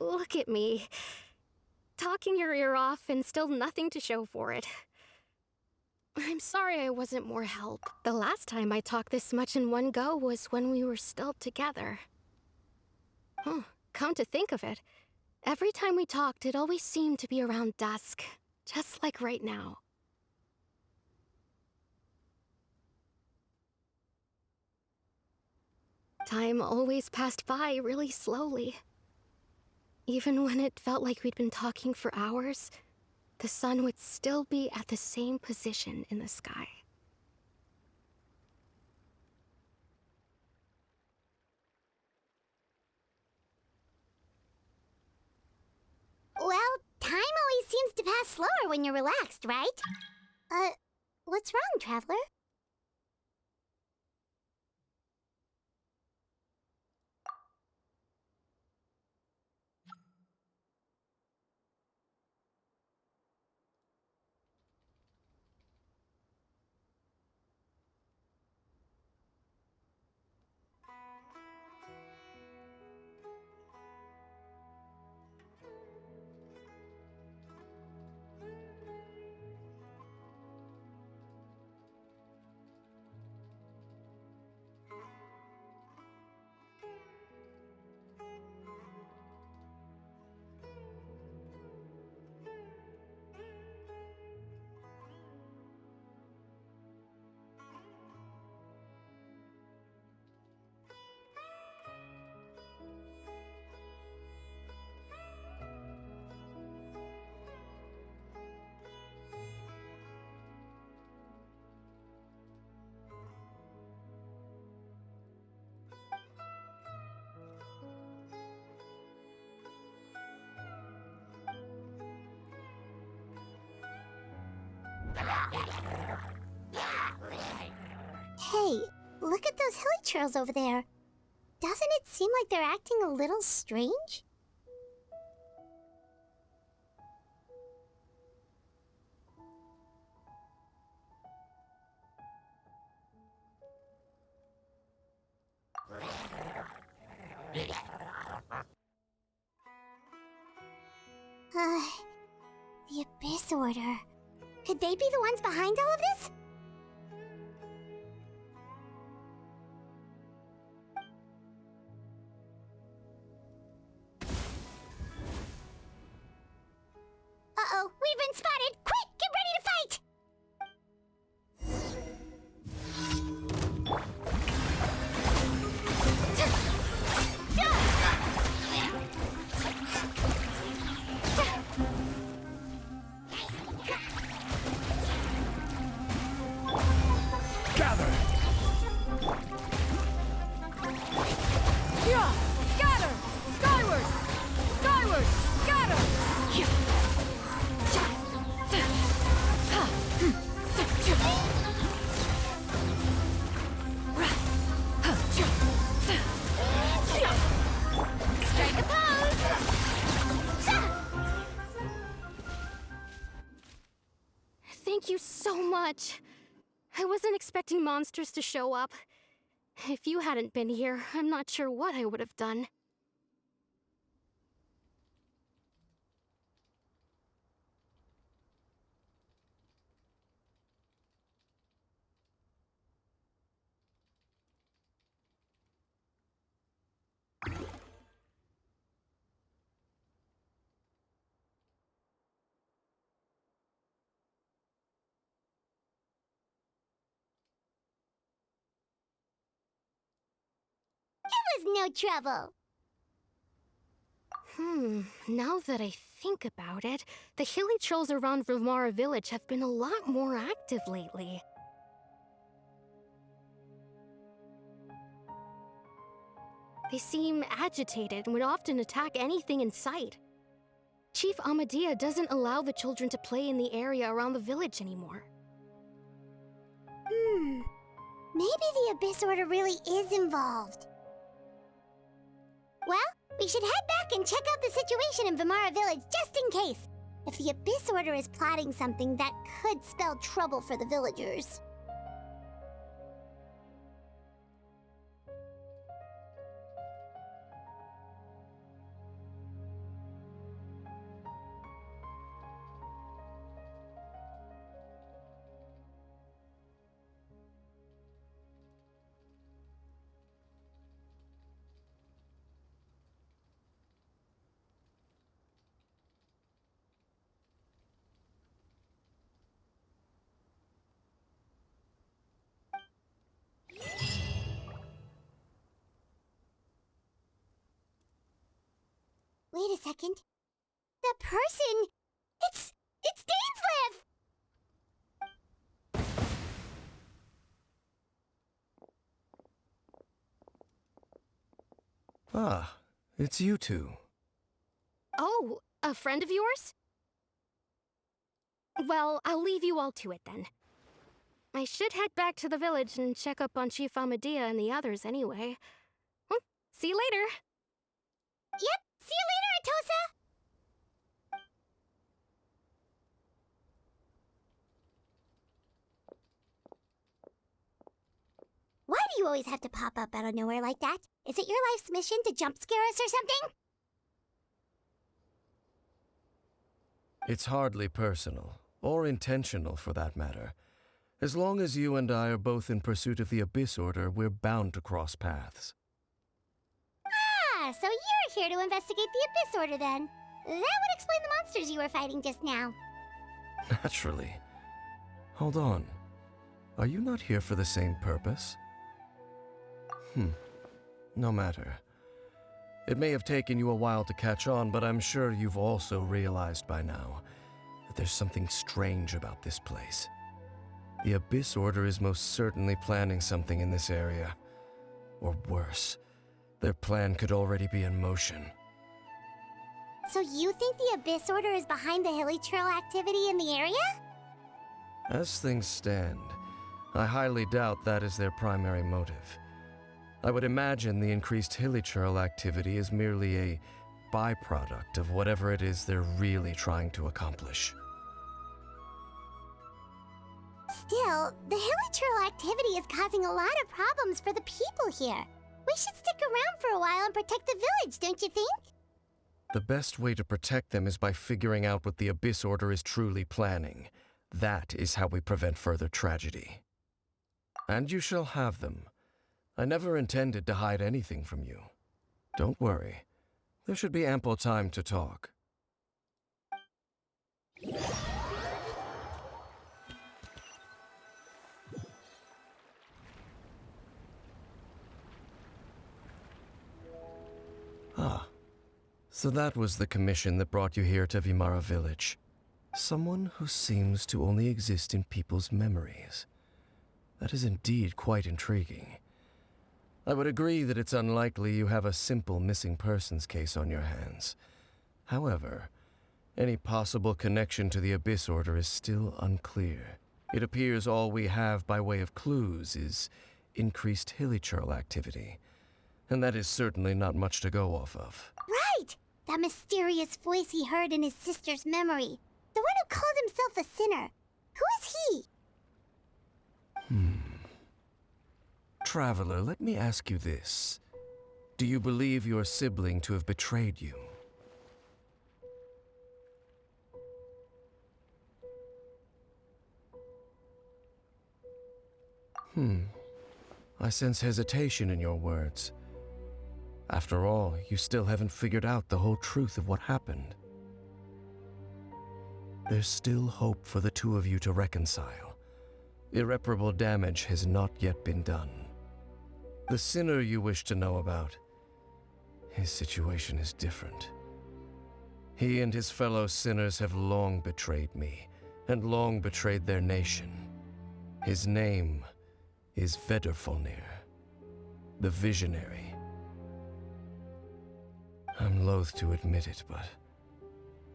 Look at me. Talking your ear off and still nothing to show for it. I'm sorry I wasn't more help. The last time I talked this much in one go was when we were still together. Come to think of it, every time we talked, it always seemed to be around dusk, just like right now. Time always passed by really slowly. Even when it felt like we'd been talking for hours, the sun would still be at the same position in the sky. Well, time always seems to pass slower when you're relaxed, right? What's wrong, Traveler? Hey, look at those hilly trails over there. Doesn't it seem like they're acting a little strange? The Abyss Order. Could they be the ones behind all of this? Uh-oh, we've been spotted! Quick, get ready to fight! Gather! Yeah! Scatter! Skyward! Skyward! Scatter! Strike a pose! Thank you so much. I wasn't expecting monsters to show up. If you hadn't been here, I'm not sure what I would have done. It was no trouble. Now that I think about it, the hilly trails around Vimara Village have been a lot more active lately. They seem agitated and would often attack anything in sight. Chief Amadea doesn't allow the children to play in the area around the village anymore. Maybe the Abyss Order really is involved. Well, we should head back and check out the situation in Vimara Village just in case. If the Abyss Order is plotting something that could spell trouble for the villagers. Wait a second. The person... It's Dainslev! Ah, it's you two. Oh, a friend of yours? Well, I'll leave you all to it then. I should head back to the village and check up on Chief Amadea and the others anyway. See you later. Yep, see you later, Atosa! Why do you always have to pop up out of nowhere like that? Is it your life's mission to jump scare us or something? It's hardly personal, or intentional for that matter. As long as you and I are both in pursuit of the Abyss Order, we're bound to cross paths. Ah, so you're here to investigate the Abyss Order then. That would explain the monsters you were fighting just now. Naturally. Hold on. Are you not here for the same purpose? No matter. It may have taken you a while to catch on, but I'm sure you've also realized by now that there's something strange about this place. The Abyss Order is most certainly planning something in this area. Or worse, their plan could already be in motion. So you think the Abyss Order is behind the hilly trail activity in the area? As things stand, I highly doubt that is their primary motive. I would imagine the increased hilly trail activity is merely a byproduct of whatever it is they're really trying to accomplish. Still, the hilly trail activity is causing a lot of problems for the people here. We should stick around for a while and protect the village, don't you think? The best way to protect them is by figuring out what the Abyss Order is truly planning. That is how we prevent further tragedy. And you shall have them. I never intended to hide anything from you. Don't worry. There should be ample time to talk. Ah, so that was the commission that brought you here to Vimara Village. Someone who seems to only exist in people's memories. That is indeed quite intriguing. I would agree that it's unlikely you have a simple missing persons case on your hands. However, any possible connection to the Abyss Order is still unclear. It appears all we have by way of clues is increased hilly trail activity. And that is certainly not much to go off of. Right! That mysterious voice he heard in his sister's memory. The one who called himself a sinner. Who is he? Traveler, let me ask you this. Do you believe your sibling to have betrayed you? I sense hesitation in your words. After all, you still haven't figured out the whole truth of what happened. There's still hope for the two of you to reconcile. Irreparable damage has not yet been done. The sinner you wish to know about, his situation is different. He and his fellow sinners have long betrayed me, and long betrayed their nation. His name is Vedrfolnir, the Visionary. I'm loath to admit it, but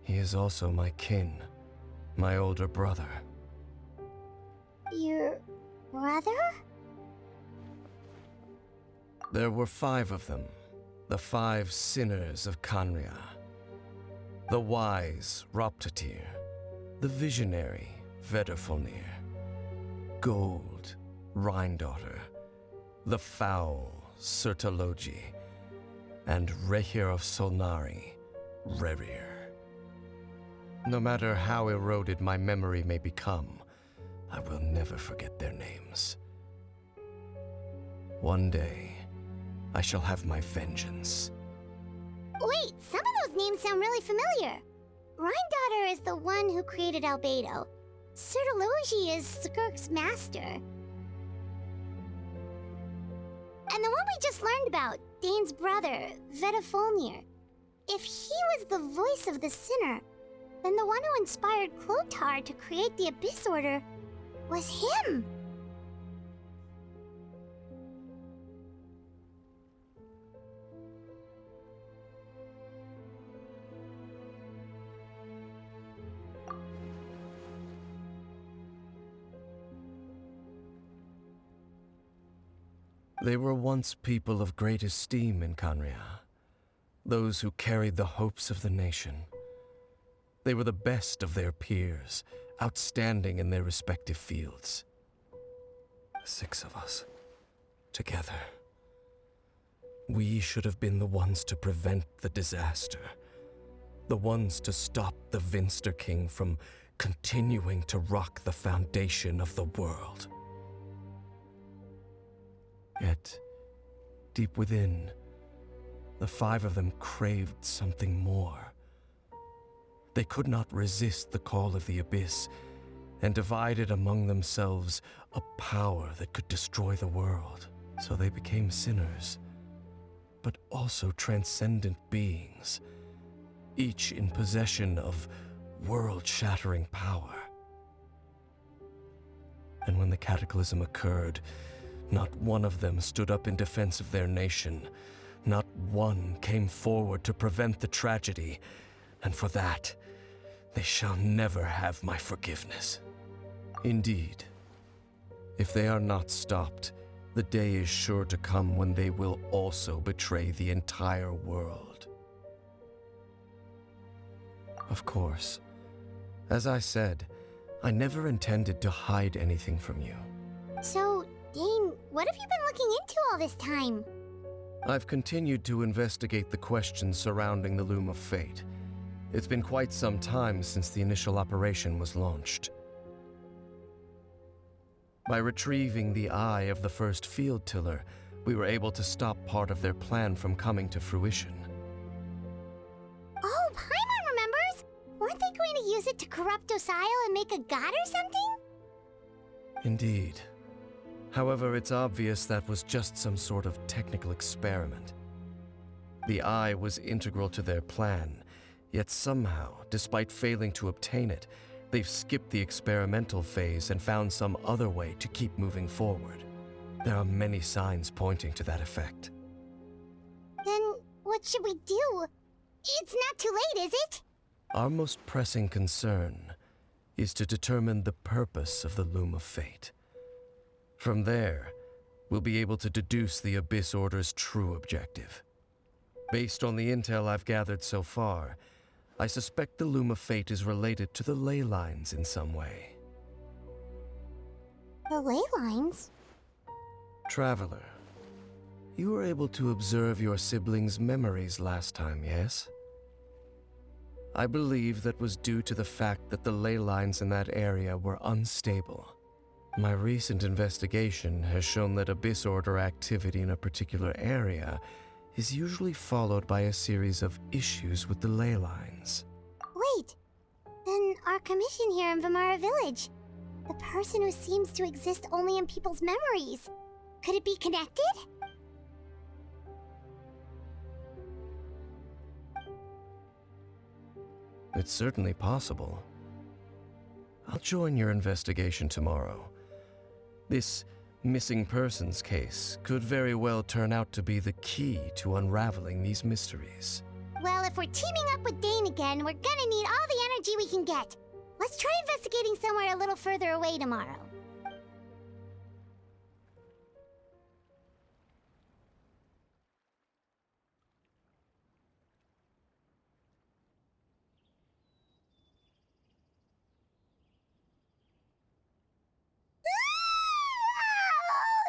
he is also my kin, my older brother. Your brother? There were 5 of them, the 5 sinners of Khanria. The wise Roptatir, the visionary Vedrfolnir, Gold Rhindaughter, the foul Sertologi, and Rehir of Solnari, Rerir. No matter how eroded my memory may become, I will never forget their names. One day, I shall have my vengeance. Wait, some of those names sound really familiar. Rhindaughter is the one who created Albedo. Sertologi is Skirk's master. And the one we just learned about, Dane's brother, Vedrfolnir. If he was the voice of the sinner, then the one who inspired Clothar to create the Abyss Order was him. They were once people of great esteem in Khanria, those who carried the hopes of the nation. They were the best of their peers, outstanding in their respective fields. 6 of us, together. We should have been the ones to prevent the disaster, the ones to stop the Vinster King from continuing to rock the foundation of the world. Yet, deep within, the 5 of them craved something more. They could not resist the call of the Abyss, and divided among themselves a power that could destroy the world. So they became sinners, but also transcendent beings, each in possession of world-shattering power. And when the cataclysm occurred, not one of them stood up in defense of their nation. Not one came forward to prevent the tragedy, and for that, they shall never have my forgiveness. Indeed, if they are not stopped, the day is sure to come when they will also betray the entire world. Of course, as I said, I never intended to hide anything from you. So, Dane, what have you been looking into all this time? I've continued to investigate the questions surrounding the Loom of Fate. It's been quite some time since the initial operation was launched. By retrieving the eye of the first field tiller, we were able to stop part of their plan from coming to fruition. Oh, Paimon remembers! Weren't they going to use it to corrupt Osial and make a god or something? Indeed. However, it's obvious that was just some sort of technical experiment. The eye was integral to their plan, yet somehow, despite failing to obtain it, they've skipped the experimental phase and found some other way to keep moving forward. There are many signs pointing to that effect. Then what should we do? It's not too late, is it? Our most pressing concern is to determine the purpose of the Loom of Fate. From there, we'll be able to deduce the Abyss Order's true objective. Based on the intel I've gathered so far, I suspect the Loom of Fate is related to the ley lines in some way. The ley lines? Traveler, you were able to observe your siblings' memories last time, yes? I believe that was due to the fact that the ley lines in that area were unstable. My recent investigation has shown that Abyss Order activity in a particular area is usually followed by a series of issues with the ley lines. Wait, then our commission here in Vimara Village, the person who seems to exist only in people's memories, could it be connected? It's certainly possible. I'll join your investigation tomorrow. This missing persons case could very well turn out to be the key to unraveling these mysteries. Well, if we're teaming up with Dane again, we're gonna need all the energy we can get. Let's try investigating somewhere a little further away tomorrow.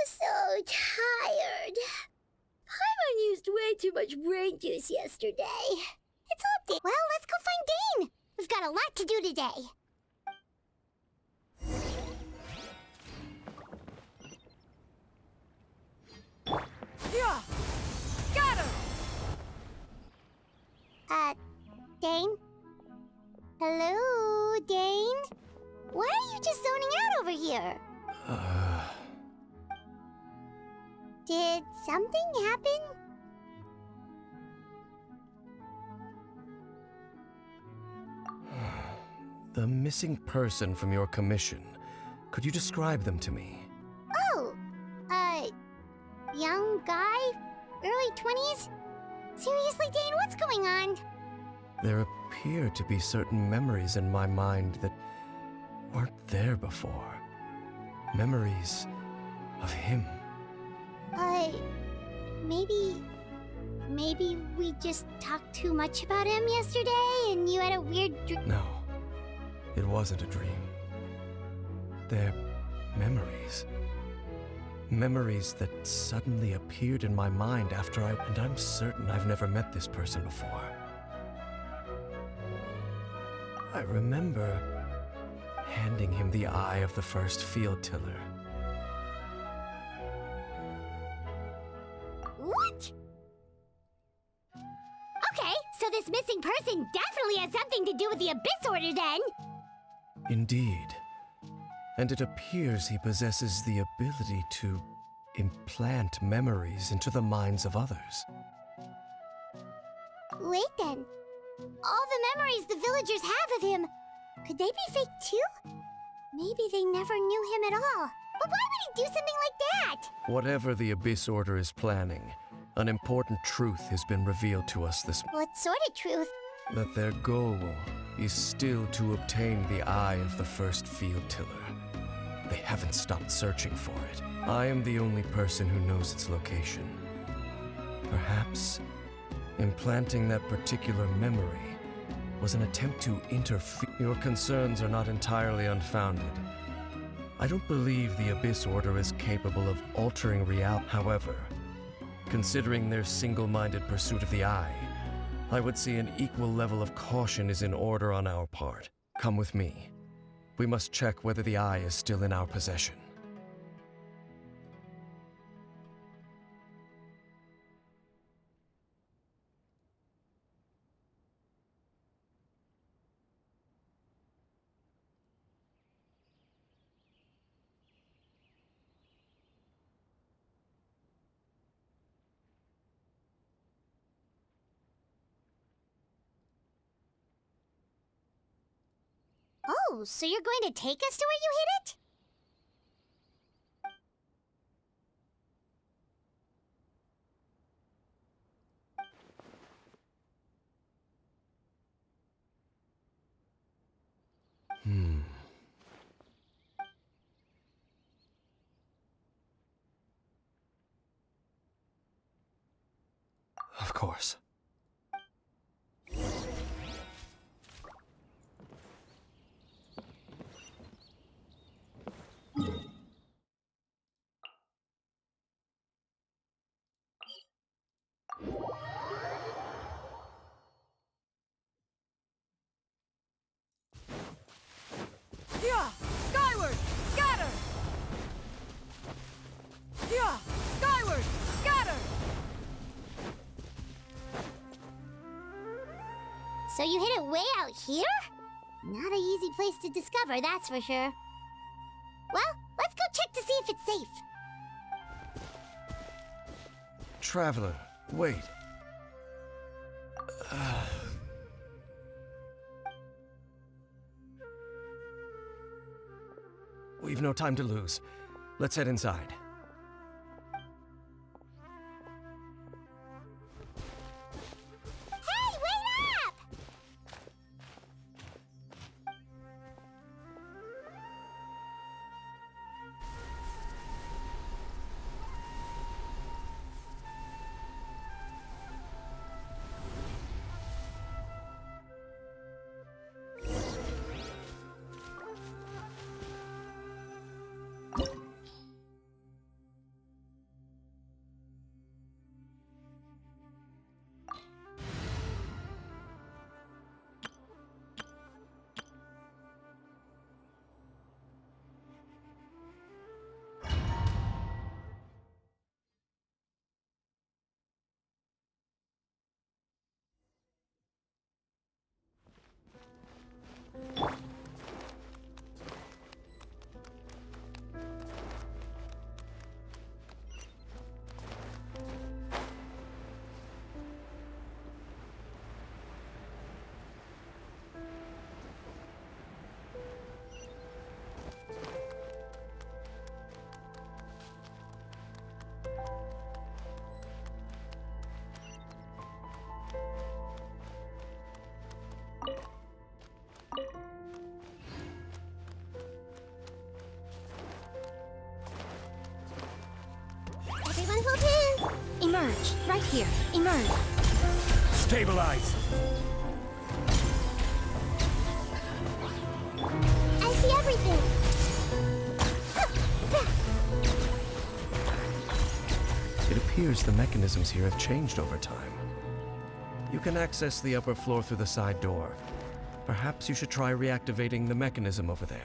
So tired. Paimon used way too much brain juice yesterday. It's all day. Well, let's go find Dane. We've got a lot to do today. Yeah! Scatter! Dane? Hello, Dane? Why are you just zoning out over here? Did something happen? The missing person from your commission. Could you describe them to me? Oh, young guy? Early 20s? Seriously, Dane, what's going on? There appear to be certain memories in my mind that weren't there before. Memories of him. Maybe we just talked too much about him yesterday and you had a weird No, it wasn't a dream. They're memories. Memories that suddenly appeared in my mind and I'm certain I've never met this person before. I remember handing him the eye of the first field tiller. What? Okay, so this missing person definitely has something to do with the Abyss Order then. Indeed. And it appears he possesses the ability to implant memories into the minds of others. Wait then. All the memories the villagers have of him, could they be fake too? Maybe they never knew him at all. But why would he do something like that? Whatever the Abyss Order is planning, an important truth has been revealed to us this What sort of truth? that their goal is still to obtain the eye of the first field tiller. They haven't stopped searching for it. I am the only person who knows its location. Perhaps implanting that particular memory was an attempt to interfere. Your concerns are not entirely unfounded. I don't believe the Abyss Order is capable of altering reality. However, considering their single-minded pursuit of the eye, I would say an equal level of caution is in order on our part. Come with me. We must check whether the eye is still in our possession. Oh, so you're going to take us to where you hid it? Of course. Yeah! Skyward! Scatter! Yeah! Skyward! Scatter! So you hid it way out here? Not an easy place to discover, that's for sure. Well, let's go check to see if it's safe. Traveler, We've no time to lose. Let's head inside. Hey, wait up! Everyone hold hands! Emerge. Right here. Emerge. Stabilize. I see everything! It appears the mechanisms here have changed over time. You can access the upper floor through the side door. Perhaps you should try reactivating the mechanism over there.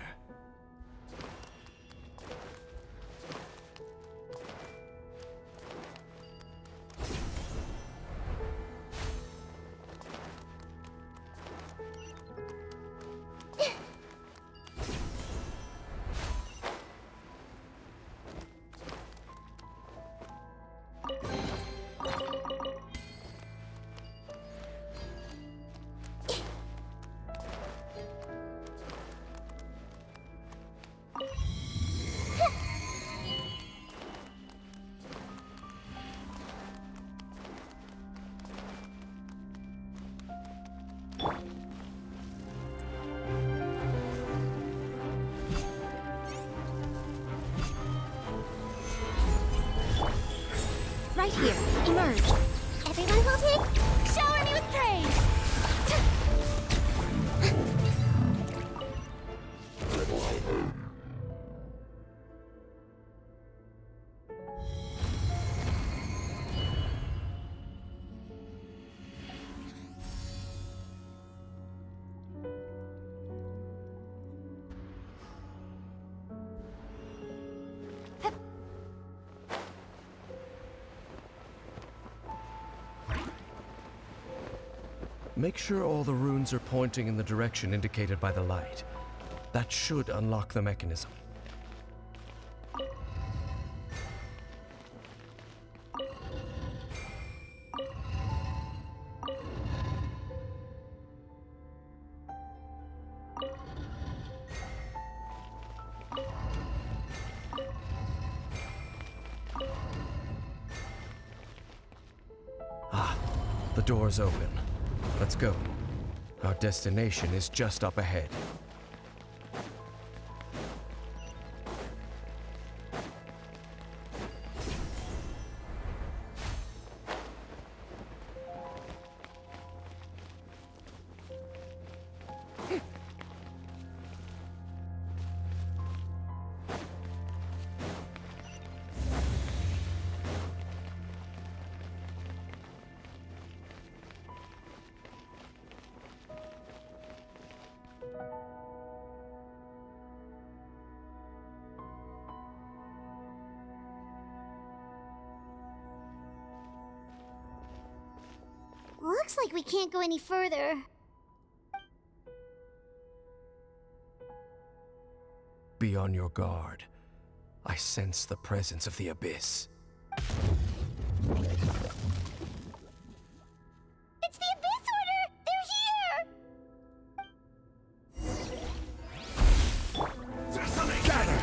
Right here. Emerge. Everyone hold hands! Shower me with praise. Make sure all the runes are pointing in the direction indicated by the light. That should unlock the mechanism. Ah, the door's open. Let's go. Our destination is just up ahead. Looks like we can't go any further. Be on your guard. I sense the presence of the Abyss. It's the Abyss Order! They're here! Gather!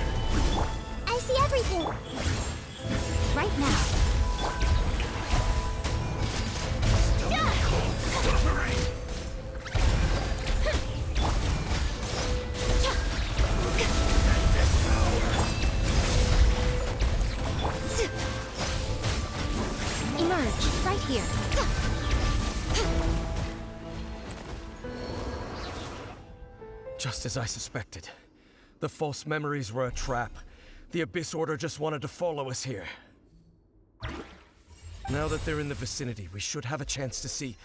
emerge right here. Just as I suspected. The false memories were a trap. The Abyss Order just wanted to follow us here. Now that they're in the vicinity, we should have a chance to see...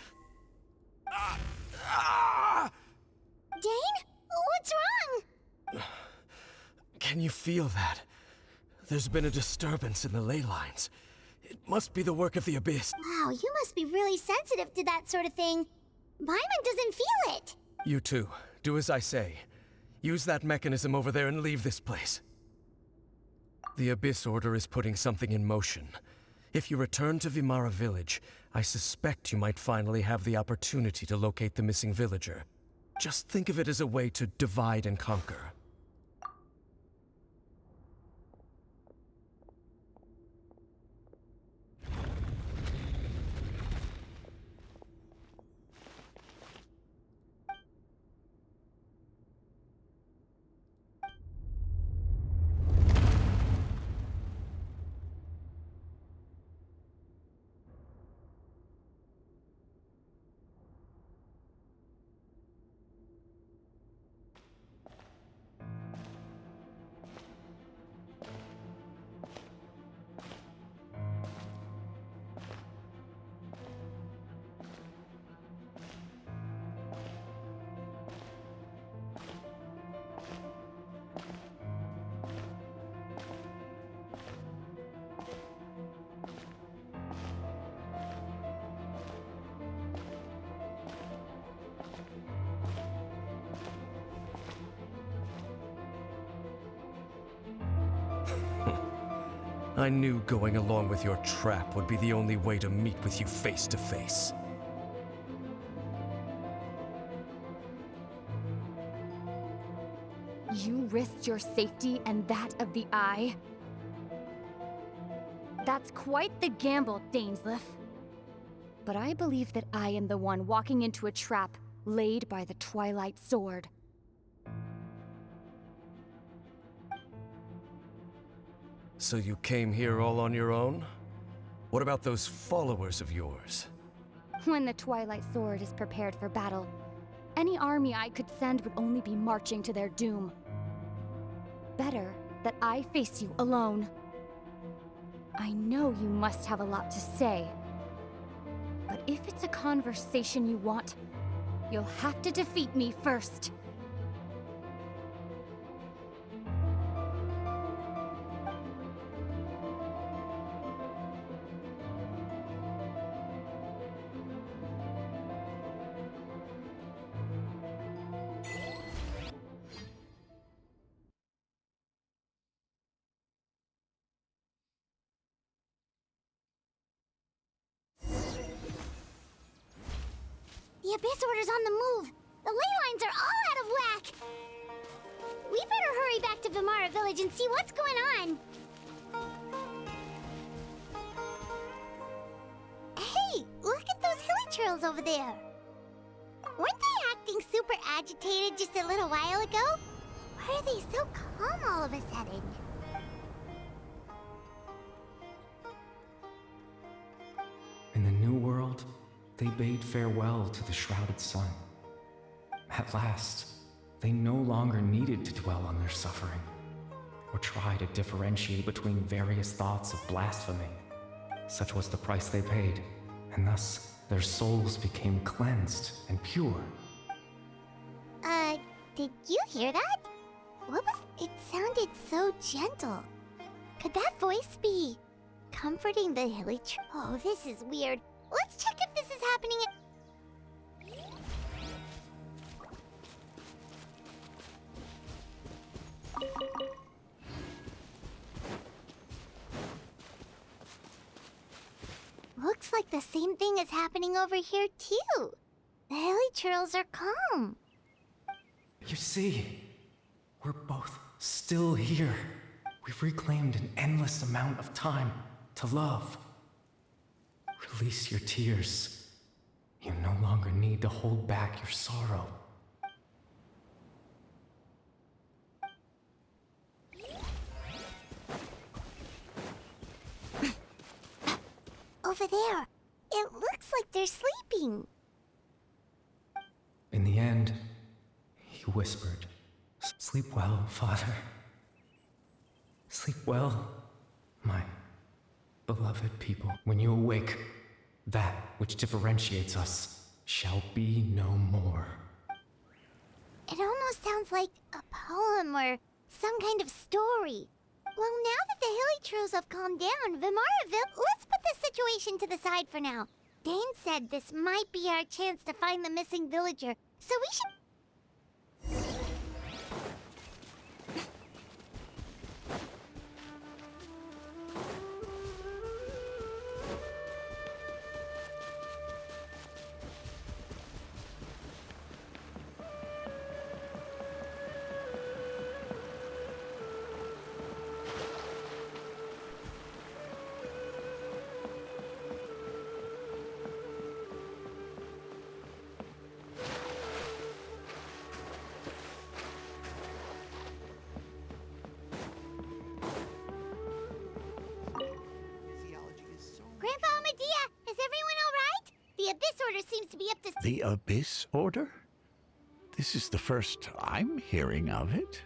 Dane? What's wrong? Can you feel that? There's been a disturbance in the ley lines. It must be the work of the Abyss. Wow, you must be really sensitive to that sort of thing. Paimon doesn't feel it. You too. Do as I say. Use that mechanism over there and leave this place. The Abyss Order is putting something in motion. If you return to Vimara Village, I suspect you might finally have the opportunity to locate the missing villager. Just think of it as a way to divide and conquer. I knew going along with your trap would be the only way to meet with you face to face. You risked your safety and that of the Eye? That's quite the gamble, Dainsleif. But I believe that I am the one walking into a trap laid by the Twilight Sword. So you came here all on your own? What about those followers of yours? When the Twilight Sword is prepared for battle, any army I could send would only be marching to their doom. Better that I face you alone. I know you must have a lot to say. But if it's a conversation you want, you'll have to defeat me first. The Abyss Order's on the move. The ley lines are all out of whack. We better hurry back to Vimara Village and see what's going on. Hey, look at those hilichurls over there. Weren't they acting super agitated just a little while ago? Why are they so calm all of a sudden? In the New World, they bade farewell to the shrouded sun. At last, they no longer needed to dwell on their suffering, or try to differentiate between various thoughts of blasphemy. Such was the price they paid, and thus their souls became cleansed and pure. Did you hear that? What was... It sounded so gentle. Could that voice be comforting the hilichurl? Oh, this is weird. Let's check if this is happening Looks like the same thing is happening over here, too. The hilichurls are calm. You see, we're both still here. We've reclaimed an endless amount of time to love. Release your tears. You no longer need to hold back your sorrow. Over there. It looks like they're sleeping. In the end, he whispered, "Sleep well, Father. Sleep well, my beloved people. When you awake, that which differentiates us shall be no more." It almost sounds like a poem or some kind of story. Well, now that the Hilly Trolls have calmed down, Vimaraville, let's put this situation to the side for now. Dane said this might be our chance to find the missing villager, so we should... Grandpa Amadea, is everyone all right? The Abyss Order seems to be up to... The Abyss Order? This is the first I'm hearing of it.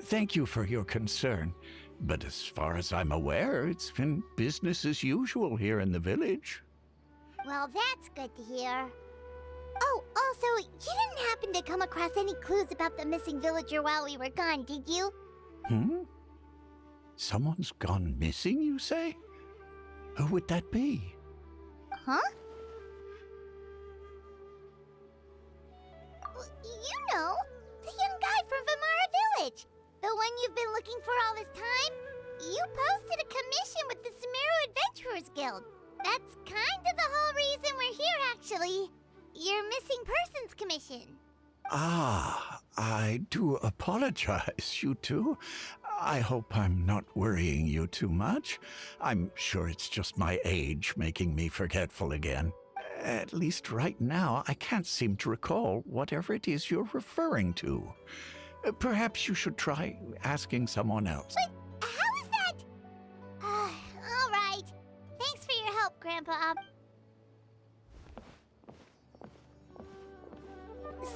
Thank you for your concern, but as far as I'm aware, it's been business as usual here in the village. Well, that's good to hear. Oh, also, you didn't happen to come across any clues about the missing villager while we were gone, did you? Someone's gone missing, you say? Who would that be? Huh? You know, the young guy from Vimara Village. The one you've been looking for all this time. You posted a commission with the Sumeru Adventurers Guild. That's kind of the whole reason we're here, actually. Your missing persons commission. Ah, I do apologize, you two. I hope I'm not worrying you too much. I'm sure it's just my age making me forgetful again. At least right now, I can't seem to recall whatever it is you're referring to. Perhaps you should try asking someone else. Wait, how is that? All right. Thanks for your help, Grandpa.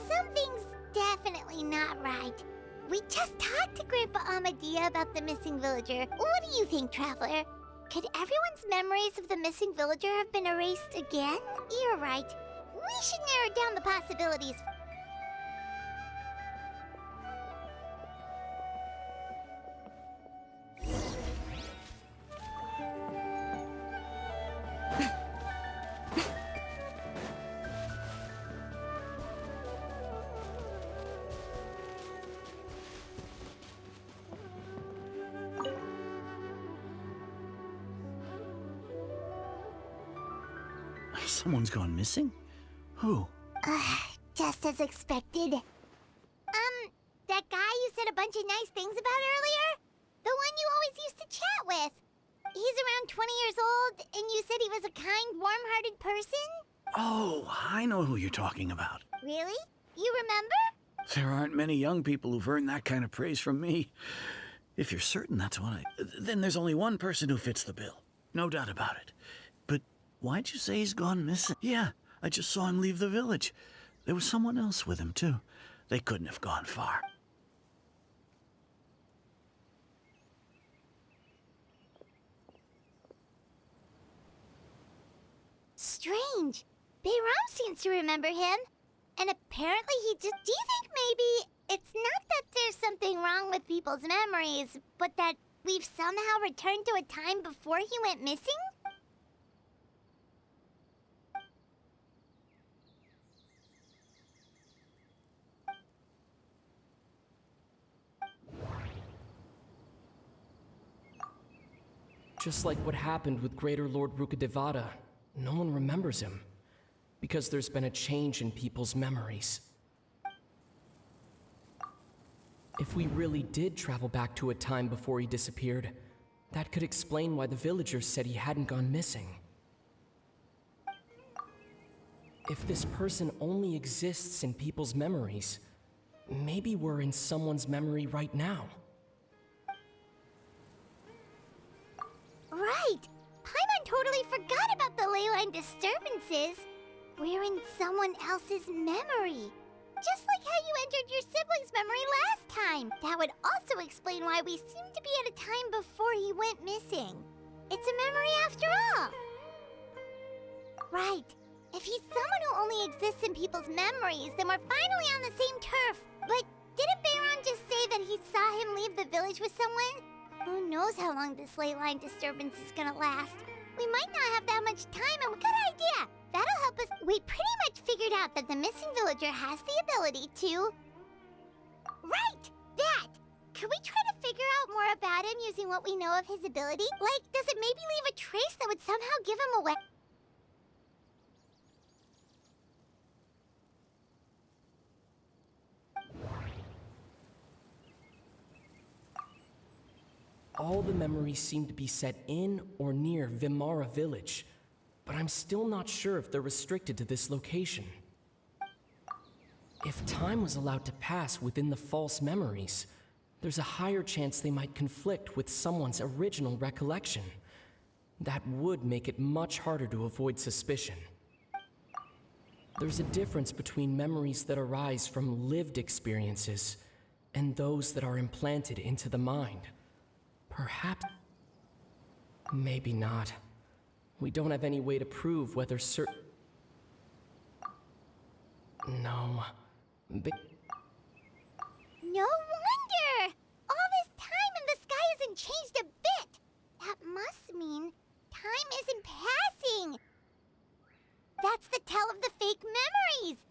Something's definitely not right. We just talked to Grandpa Amadea about the missing villager. What do you think, Traveler? Could everyone's memories of the missing villager have been erased again? You're right. We should narrow down the possibilities. Someone's gone missing? Who? Just as expected. That guy you said a bunch of nice things about earlier? The one you always used to chat with. He's around 20 years old, and you said he was a kind, warm-hearted person? Oh, I know who you're talking about. Really? You remember? There aren't many young people who've earned that kind of praise from me. If you're certain that's what then there's only one person who fits the bill. No doubt about it. But why'd you say he's gone missing? Yeah, I just saw him leave the village. There was someone else with him, too. They couldn't have gone far. Strange. Bayram seems to remember him. And apparently he just... Do you think maybe it's not that there's something wrong with people's memories, but that we've somehow returned to a time before he went missing? Just like what happened with Greater Lord Rukadevada, no one remembers him. Because there's been a change in people's memories. If we really did travel back to a time before he disappeared, that could explain why the villagers said he hadn't gone missing. If this person only exists in people's memories, maybe we're in someone's memory right now. Right! Paimon line disturbances, we're in someone else's memory. Just like how you entered your sibling's memory last time. That would also explain why we seem to be at a time before he went missing. It's a memory after all. Right. If he's someone who only exists in people's memories, then we're finally on the same turf. But didn't Baron just say that he saw him leave the village with someone? Who knows how long this ley line disturbance is gonna last? We might not have that much time, and good idea! That'll help us. We pretty much figured out that the missing villager has the ability to... Right! That! Could we try to figure out more about him using what we know of his ability? Like, does it maybe leave a trace that would somehow give him away? All the memories seem to be set in or near Vimara village, but I'm still not sure if they're restricted to this location. If time was allowed to pass within the false memories, there's a higher chance they might conflict with someone's original recollection. That would make it much harder to avoid suspicion. There's a difference between memories that arise from lived experiences and those that are implanted into the mind. Perhaps... maybe not. We don't have any way to prove whether certain... No. No wonder! All this time and the sky hasn't changed a bit! That must mean time isn't passing! That's the tell of the fake memories!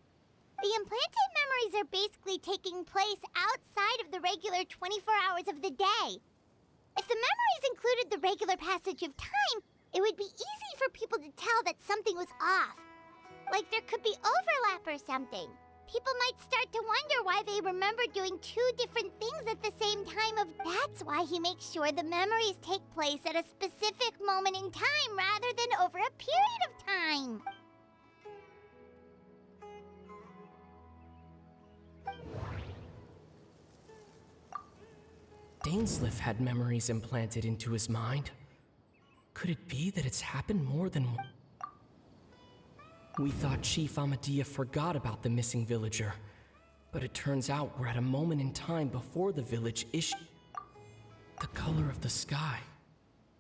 The implanted memories are basically taking place outside of the regular 24 hours of the day. If the memories included the regular passage of time, it would be easy for people to tell that something was off. Like there could be overlap or something. People might start to wonder why they remember doing two different things at the same time. That's why he makes sure the memories take place at a specific moment in time rather than over a period of time. Dainsleif had memories implanted into his mind. Could it be that it's happened more than once? We thought Chief Amadea forgot about the missing villager, but it turns out we're at a moment in time before the village issued. The color of the sky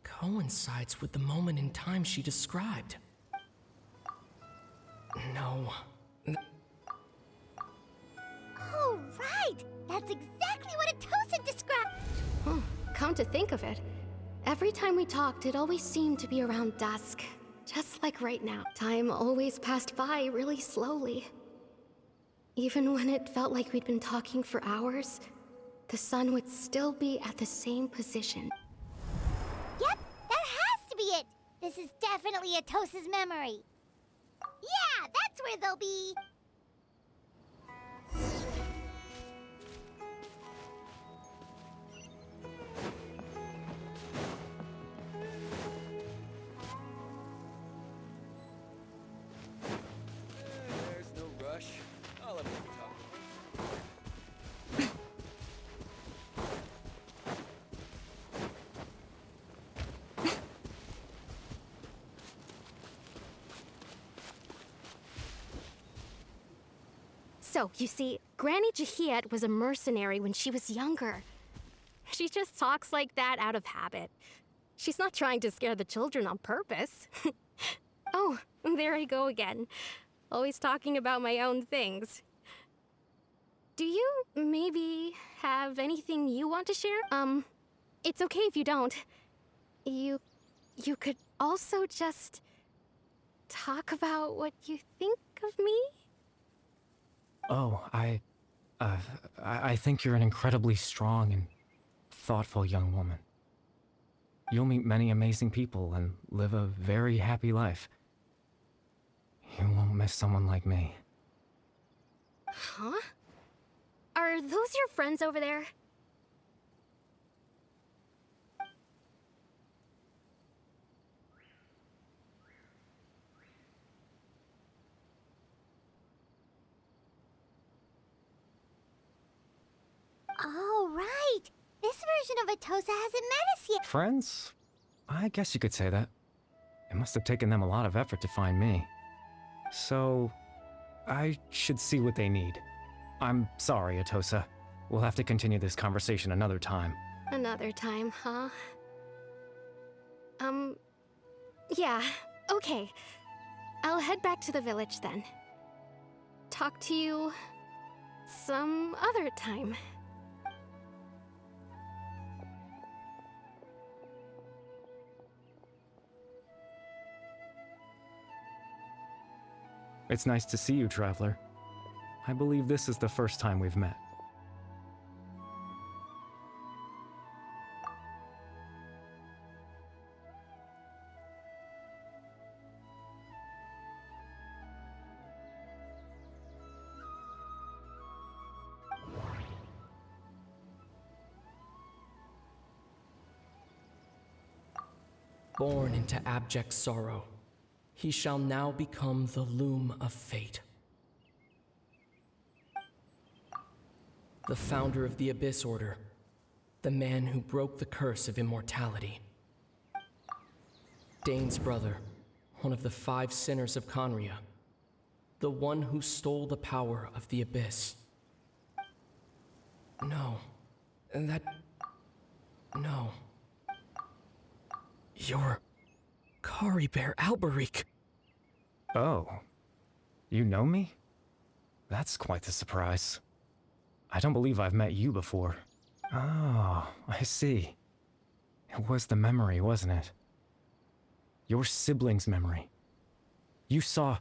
coincides with the moment in time she described. No. Oh, right! That's exactly what Atosa described! Oh, come to think of it, every time we talked, it always seemed to be around dusk. Just like right now. Time always passed by really slowly. Even when it felt like we'd been talking for hours, the sun would still be at the same position. Yep, that has to be it! This is definitely Atosa's memory. Yeah, that's where they'll be! There's no rush. I'll have a talk. So, you see, Granny Jahiet was a mercenary when she was younger. She just talks like that out of habit. She's not trying to scare the children on purpose. Oh, there I go again. Always talking about my own things. Do you maybe have anything you want to share? It's okay if you don't. You could also just talk about what you think of me? Oh, I think you're an incredibly strong and thoughtful young woman. You'll meet many amazing people and live a very happy life. You won't miss someone like me. Huh? Are those your friends over there? Oh, right! This version of Atosa hasn't met us yet! Friends? I guess you could say that. It must have taken them a lot of effort to find me. So, I should see what they need. I'm sorry, Atosa. We'll have to continue this conversation another time. Another time, huh? Yeah, okay. I'll head back to the village then. Talk to you some other time. It's nice to see you, Traveler. I believe this is the first time we've met. Born into abject sorrow, he shall now become the loom of fate. The founder of the Abyss Order, the man who broke the curse of immortality. Dane's brother, one of the 5 sinners of Conria, the one who stole the power of the Abyss. No, no. You're Kari Bear Alberic. Oh, you know me? That's quite the surprise. I don't believe I've met you before. Oh, I see. It was the memory, wasn't it? Your sibling's memory. You saw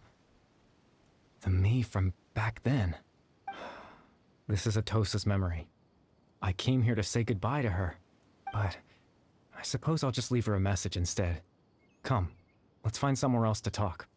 the me from back then. This is Atosa's memory. I came here to say goodbye to her, but I suppose I'll just leave her a message instead. Come, let's find somewhere else to talk.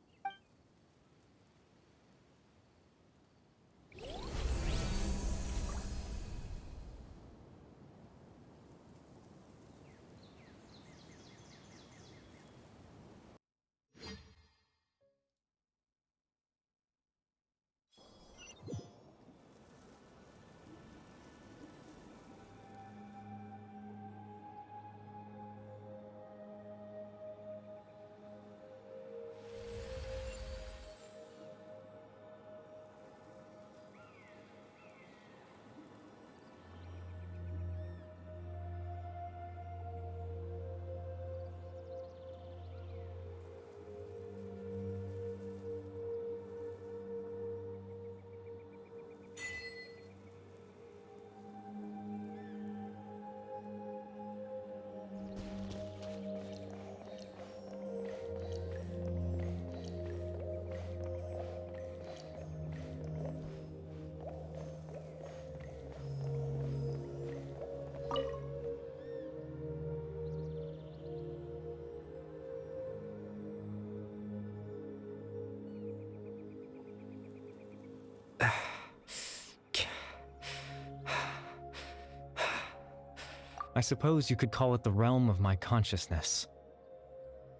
I suppose you could call it the realm of my consciousness.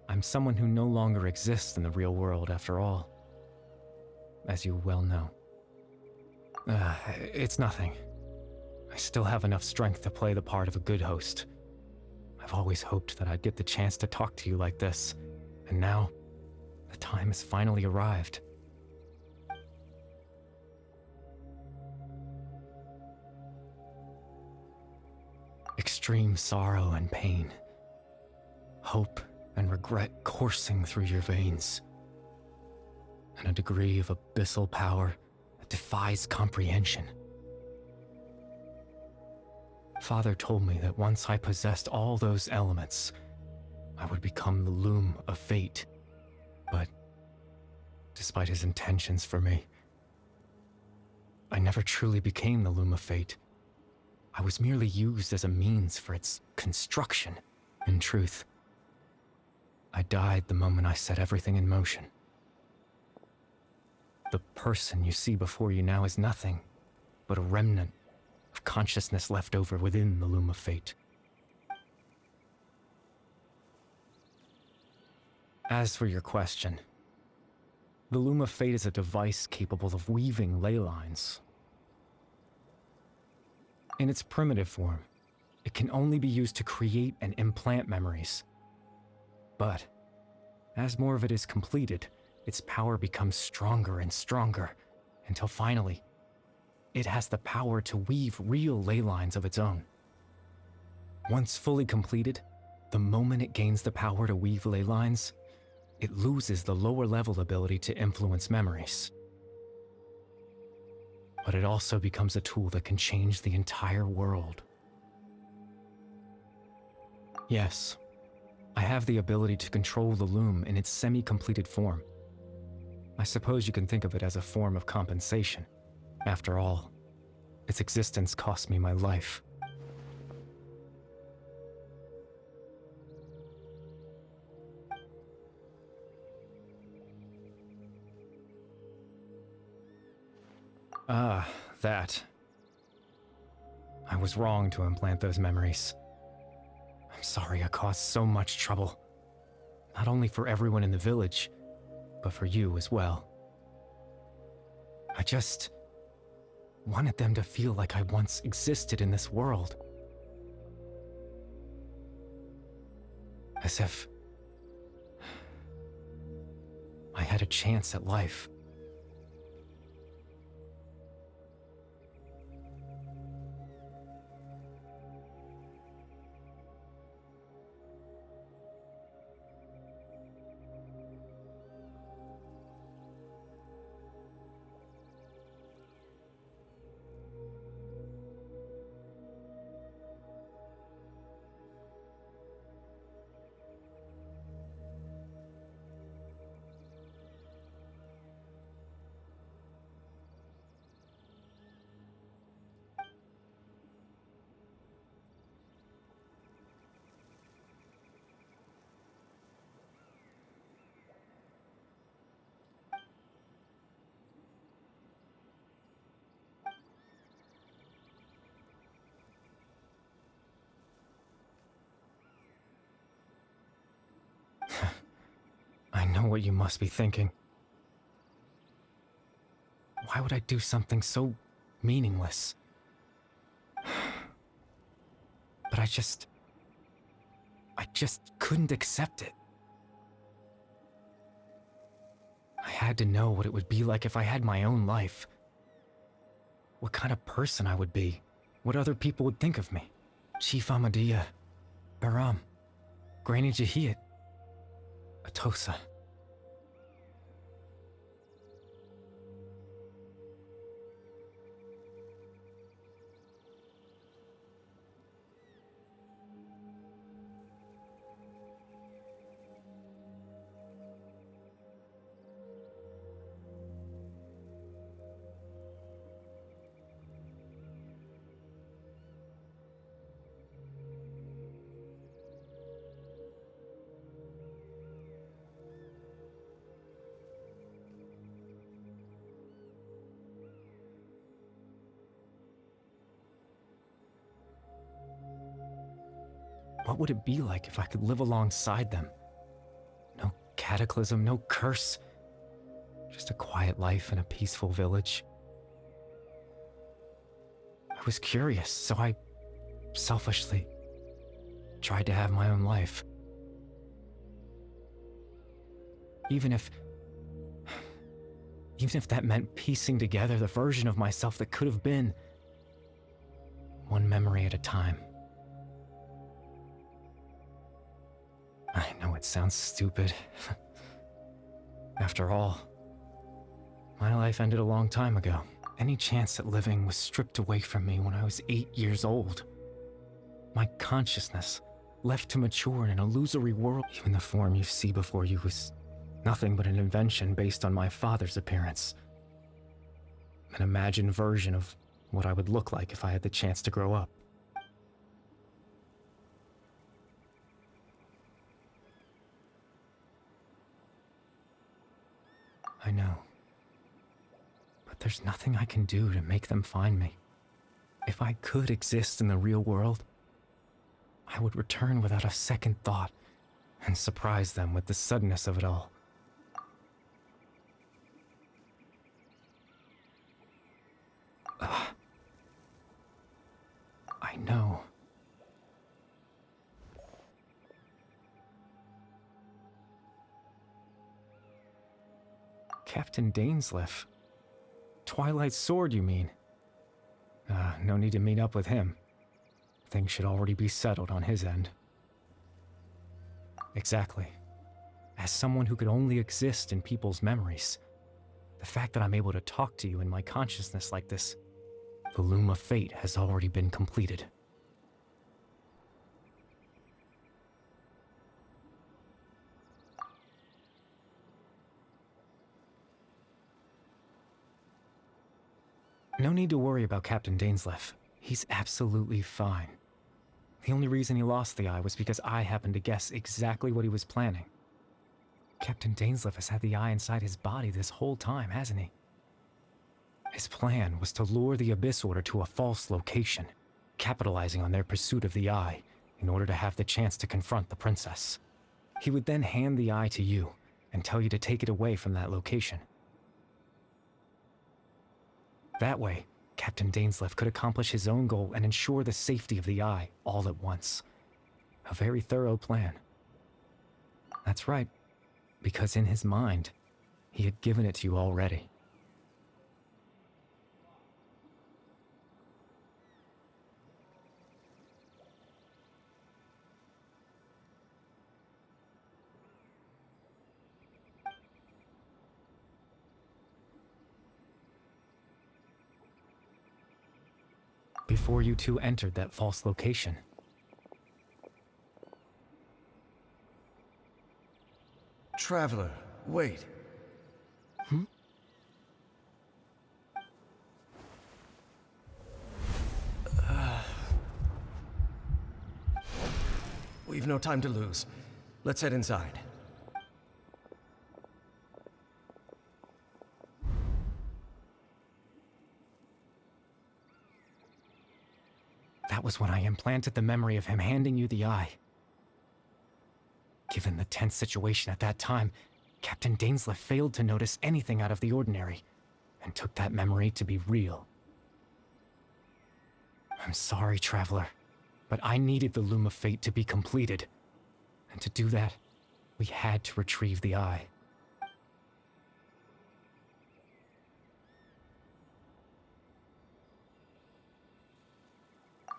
I'm someone who no longer exists in the real world, after all. As you well know. It's nothing. I still have enough strength to play the part of a good host. I've always hoped that I'd get the chance to talk to you like this, and now, the time has finally arrived. Extreme sorrow and pain, hope and regret coursing through your veins, and a degree of abyssal power that defies comprehension. Father told me that once I possessed all those elements, I would become the loom of fate. But despite his intentions for me, I never truly became the loom of fate. I was merely used as a means for its construction. In truth, I died the moment I set everything in motion. The person you see before you now is nothing but a remnant of consciousness left over within the loom of fate. As for your question, the loom of fate is a device capable of weaving ley lines. In its primitive form, it can only be used to create and implant memories. But, As more of it is completed, its power becomes stronger and stronger, until finally, it has the power to weave real ley lines of its own. Once fully completed, the moment it gains the power to weave ley lines, it loses the lower level ability to influence memories. But it also becomes a tool that can change the entire world. Yes, I have the ability to control the loom in its semi-completed form. I suppose you can think of it as a form of compensation. After all, its existence cost me my life. Ah, that. I was wrong to implant those memories. I'm sorry I caused so much trouble. Not only for everyone in the village, but for you as well. I just wanted them to feel like I once existed in this world. As if I had a chance at life. I know what you must be thinking. Why would I do something so meaningless? But I just couldn't accept it. I had to know what it would be like if I had my own life. What kind of person I would be. What other people would think of me. Chief Ahmadiyya, Baram, Granny Jahiyat, Atosa. What would it be like if I could live alongside them? No cataclysm, no curse. Just a quiet life in a peaceful village. I was curious, so I selfishly tried to have my own life. Even if that meant piecing together the version of myself that could have been, one memory at a time. I know it sounds stupid. After all, my life ended a long time ago. Any chance at living was stripped away from me when I was 8 years old. My consciousness, left to mature in an illusory world. Even the form you see before you was nothing but an invention based on my father's appearance. An imagined version of what I would look like if I had the chance to grow up. I know. But there's nothing I can do to make them find me. If I could exist in the real world, I would return without a second thought and surprise them with the suddenness of it all. I know. Captain Dainsleif. Twilight Sword, you mean? No need to meet up with him. Things should already be settled on his end. Exactly. As someone who could only exist in people's memories, the fact that I'm able to talk to you in my consciousness like this, the loom of fate has already been completed. No need to worry about Captain Dainsleif. He's absolutely fine. The only reason he lost the eye was because I happened to guess exactly what he was planning. Captain Dainsleif has had the eye inside his body this whole time, hasn't he? His plan was to lure the Abyss Order to a false location, capitalizing on their pursuit of the eye in order to have the chance to confront the princess. He would then hand the eye to you and tell you to take it away from that location. That way, Captain Dainsleif could accomplish his own goal and ensure the safety of the eye all at once. A very thorough plan. That's right, because in his mind, he had given it to you already. Before you two entered that false location. Traveler, wait. We've no time to lose. Let's head inside. That was when I implanted the memory of him handing you the eye. Given the tense situation at that time, Captain Dainsleif failed to notice anything out of the ordinary, and took that memory to be real. I'm sorry, Traveler, but I needed the Loom of Fate to be completed. And to do that, we had to retrieve the eye.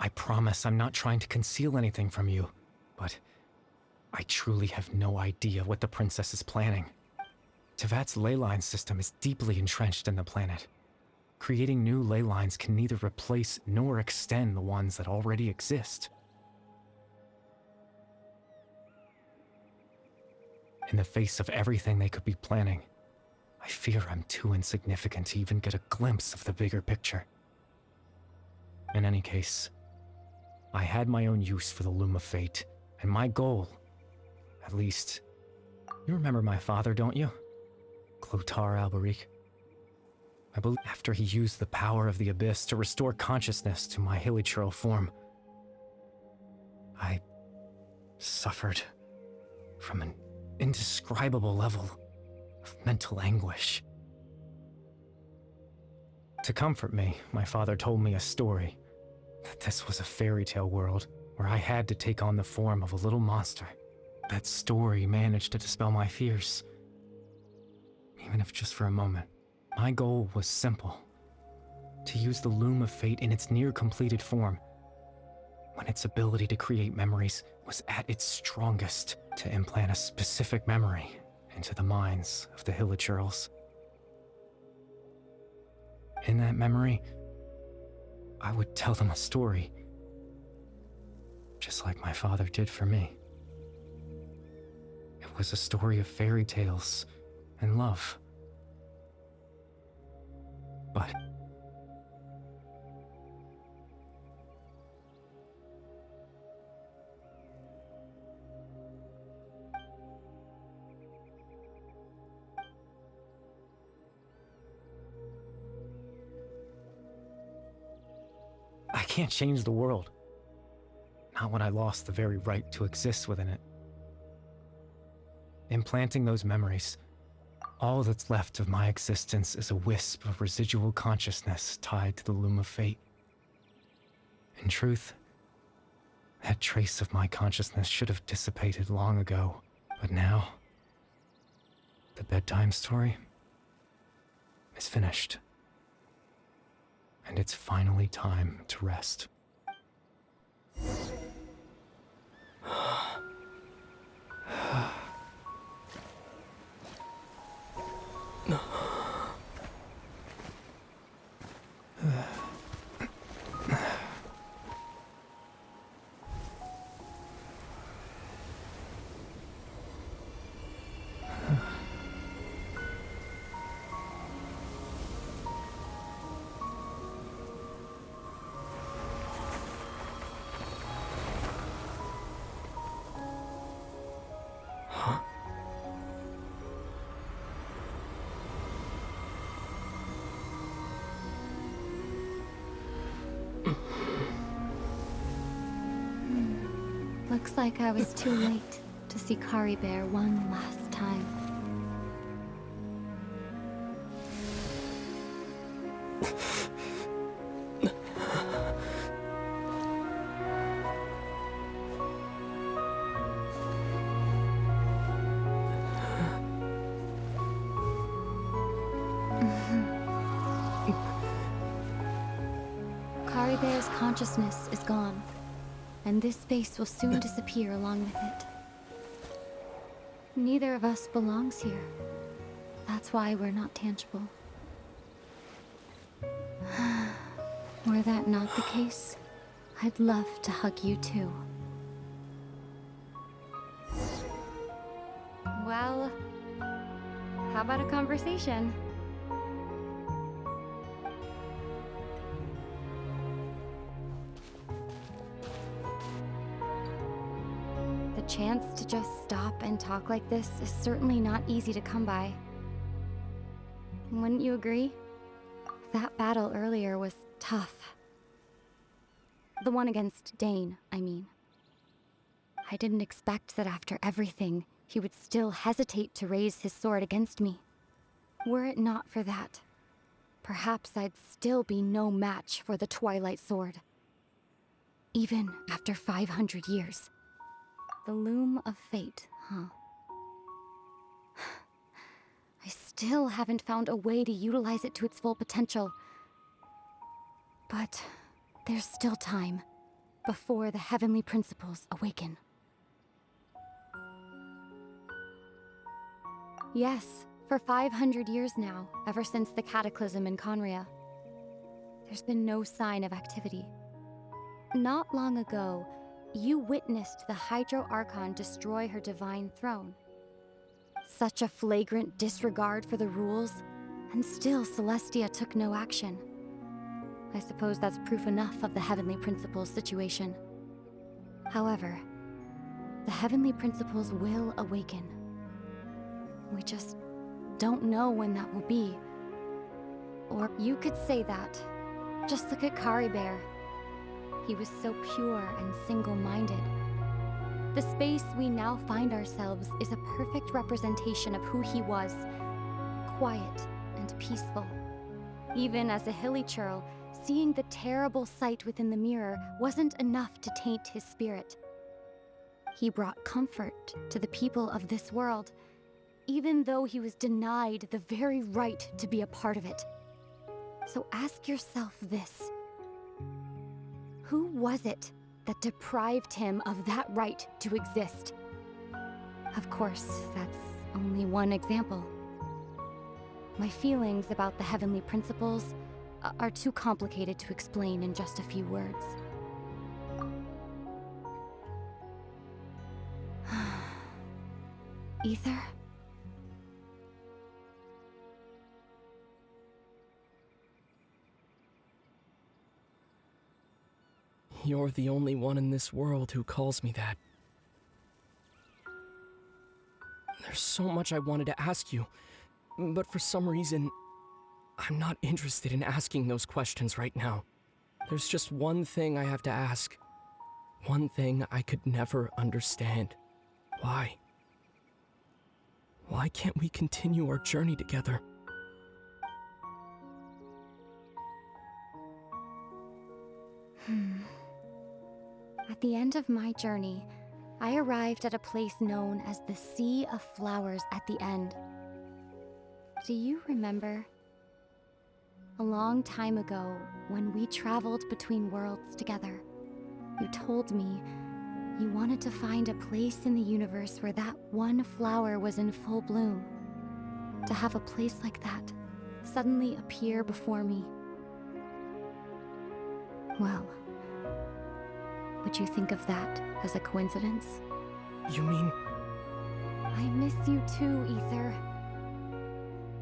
I promise I'm not trying to conceal anything from you, but I truly have no idea what the princess is planning. Tevat's ley line system is deeply entrenched in the planet. Creating new ley lines can neither replace nor extend the ones that already exist. In the face of everything they could be planning, I fear I'm too insignificant to even get a glimpse of the bigger picture. In any case, I had my own use for the Loom of Fate, and my goal, at least, you remember my father, don't you? Clotar Alberic. I believe after he used the power of the Abyss to restore consciousness to my hilichurl form, I suffered from an indescribable level of mental anguish. To comfort me, my father told me a story, that this was a fairy tale world where I had to take on the form of a little monster. That story managed to dispel my fears, even if just for a moment. My goal was simple: to use the Loom of Fate in its near-completed form, when its ability to create memories was at its strongest, to implant a specific memory into the minds of the hilichurls. In that memory, I would tell them a story, just like my father did for me. It was a story of fairy tales and love. But I can't change the world. Not when I lost the very right to exist within it. Implanting those memories, all that's left of my existence is a wisp of residual consciousness tied to the Loom of Fate. In truth, that trace of my consciousness should have dissipated long ago. But now, the bedtime story, is finished. And it's finally time to rest. Looks like I was too late to see Kari Bear one last time. Kari Bear's consciousness is gone, and this space will soon disappear along with it. Neither of us belongs here. That's why we're not tangible. Were that not the case, I'd love to hug you too. Well, how about a conversation? The chance to just stop and talk like this is certainly not easy to come by. Wouldn't you agree? That battle earlier was tough. The one against Dane, I mean. I didn't expect that after everything, he would still hesitate to raise his sword against me. Were it not for that, perhaps I'd still be no match for the Twilight Sword. Even after 500 years. The loom of fate, huh? I still haven't found a way to utilize it to its full potential. But there's still time before the heavenly principles awaken. Yes, for 500 years now, ever since the cataclysm in Conria, there's been no sign of activity. Not long ago, you witnessed the Hydro Archon destroy her divine throne. Such a flagrant disregard for the rules, and still Celestia took no action. I suppose that's proof enough of the Heavenly Principles situation. However, the Heavenly Principles will awaken. We just don't know when that will be. Or you could say that. Just look at Kari Bear. He was so pure and single-minded. The space we now find ourselves is a perfect representation of who he was. Quiet and peaceful. Even as a hilly churl, seeing the terrible sight within the mirror wasn't enough to taint his spirit. He brought comfort to the people of this world, even though he was denied the very right to be a part of it. So ask yourself this. Who was it that deprived him of that right to exist? Of course, that's only one example. My feelings about the heavenly principles are too complicated to explain in just a few words. Ether? You're the only one in this world who calls me that. There's so much I wanted to ask you, but for some reason, I'm not interested in asking those questions right now. There's just one thing I have to ask. One thing I could never understand. Why? Why can't we continue our journey together? At the end of my journey, I arrived at a place known as the Sea of Flowers at the End. Do you remember? A long time ago, when we traveled between worlds together, you told me you wanted to find a place in the universe where that one flower was in full bloom. To have a place like that suddenly appear before me. Well, would you think of that as a coincidence? You mean... I miss you too, Ether.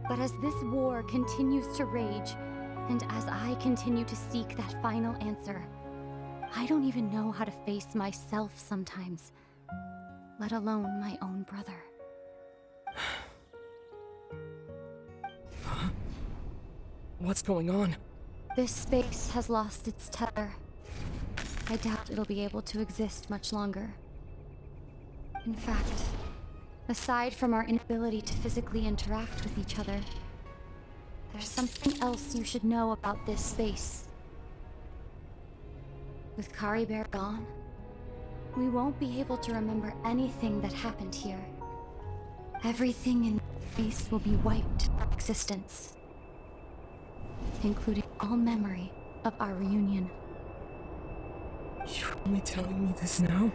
But as this war continues to rage, and as I continue to seek that final answer, I don't even know how to face myself sometimes, let alone my own brother. What's going on? This space has lost its tether. I doubt it'll be able to exist much longer. In fact, aside from our inability to physically interact with each other, there's something else you should know about this space. With Kari Bear gone, we won't be able to remember anything that happened here. Everything in space will be wiped from existence, including all memory of our reunion. You're only telling me this now?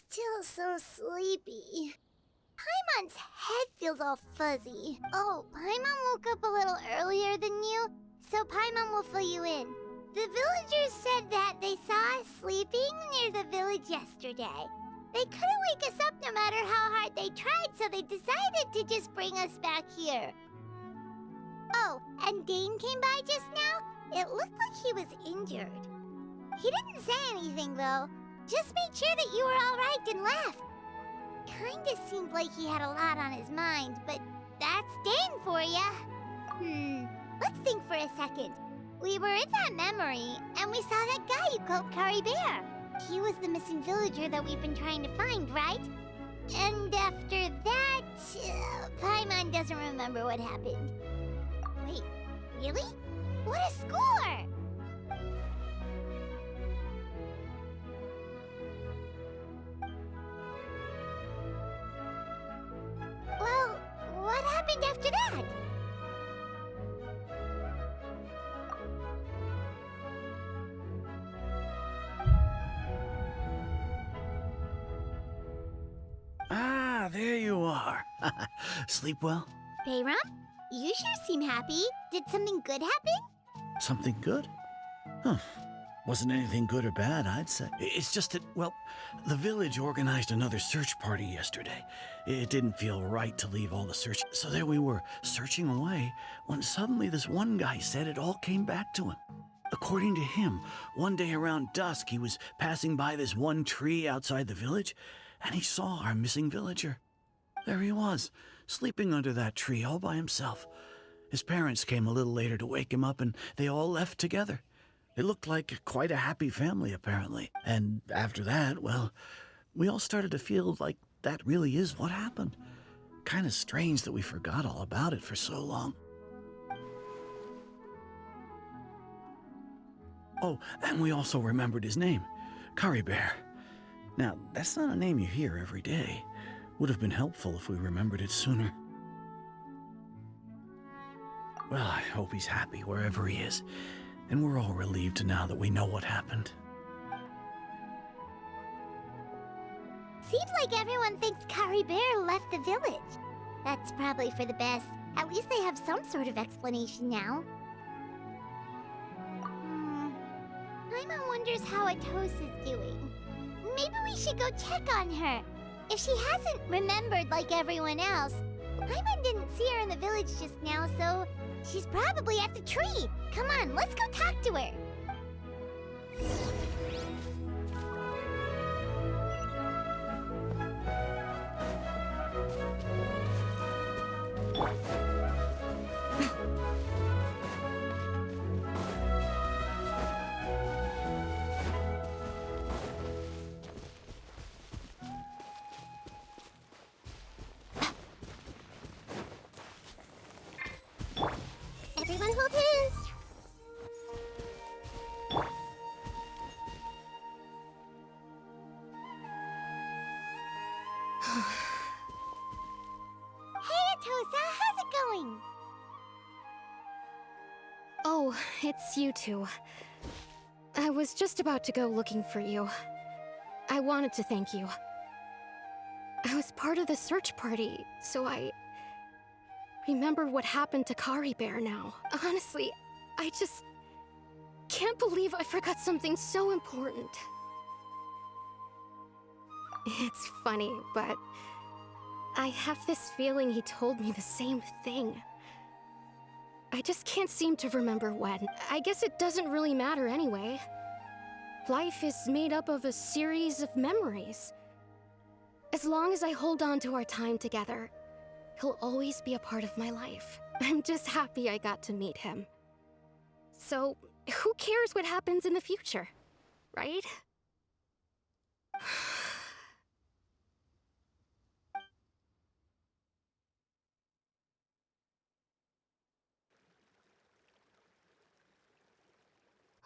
Still so sleepy. Paimon's head feels all fuzzy. Oh, Paimon woke up a little earlier than you, so Paimon will fill you in. The villagers said that they saw us sleeping near the village yesterday. They couldn't wake us up no matter how hard they tried, so they decided to just bring us back here. Oh, and Dane came by just now. It looked like he was injured. He didn't say anything, though. Just made sure that you were all right and left. Kinda seemed like he had a lot on his mind, but that's Dane for ya. Let's think for a second. We were in that memory, and we saw that guy you called Kari Bear. He was the missing villager that we've been trying to find, right? And after that, Paimon doesn't remember what happened. Wait, really? What a score! Well, what happened after that? Ah, there you are. Sleep well? Bayram, you sure seem happy. Did something good happen? Something good? Huh. Wasn't anything good or bad, I'd say. It's just that, well, the village organized another search party yesterday. It didn't feel right to leave all the search, so there we were, searching away, when suddenly this one guy said it all came back to him. According to him, one day around dusk, he was passing by this one tree outside the village, and he saw our missing villager. There he was, sleeping under that tree all by himself. His parents came a little later to wake him up, and they all left together. It looked like quite a happy family, apparently. And after that, well, we all started to feel like that really is what happened. Kind of strange that we forgot all about it for so long. Oh, and we also remembered his name, Kari Bear. Now, that's not a name you hear every day. Would have been helpful if we remembered it sooner. Well, I hope he's happy wherever he is. And we're all relieved now that we know what happened. Seems like everyone thinks Kari Bear left the village. That's probably for the best. At least they have some sort of explanation now. Paimon wonders how Atos is doing. Maybe we should go check on her. If she hasn't remembered like everyone else, Paimon didn't see her in the village just now, so she's probably at the tree. Come on, let's go talk to her. Everyone hold hands. Hey, Atosa, how's it going? Oh, it's you two. I was just about to go looking for you. I wanted to thank you. I was part of the search party, so I remember what happened to Kari Bear now. Honestly, I just can't believe I forgot something so important. It's funny, but I have this feeling he told me the same thing. I just can't seem to remember when. I guess it doesn't really matter anyway. Life is made up of a series of memories. As long as I hold on to our time together, he'll always be a part of my life. I'm just happy I got to meet him. So, who cares what happens in the future, right?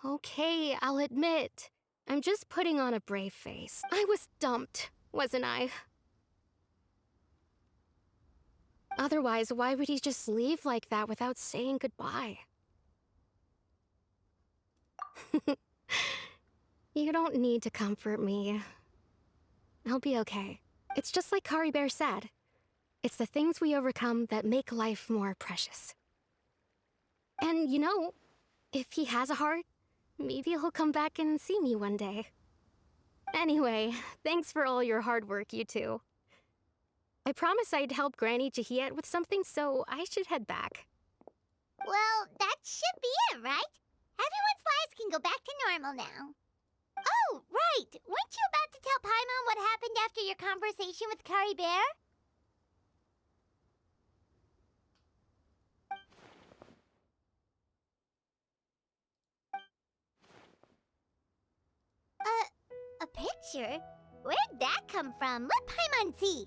Okay, I'll admit. I'm just putting on a brave face. I was dumped, wasn't I? Otherwise, why would he just leave like that without saying goodbye? You don't need to comfort me. I'll be okay. It's just like Kari Bear said. It's the things we overcome that make life more precious. And you know, if he has a heart, maybe he'll come back and see me one day. Anyway, thanks for all your hard work, you two. I promised I'd help Granny Jahiet with something, so I should head back. Well, that should be it, right? Everyone's lives can go back to normal now. Oh, right! Weren't you about to tell Paimon what happened after your conversation with Kari Bear? A picture? Where'd that come from? Let Paimon see.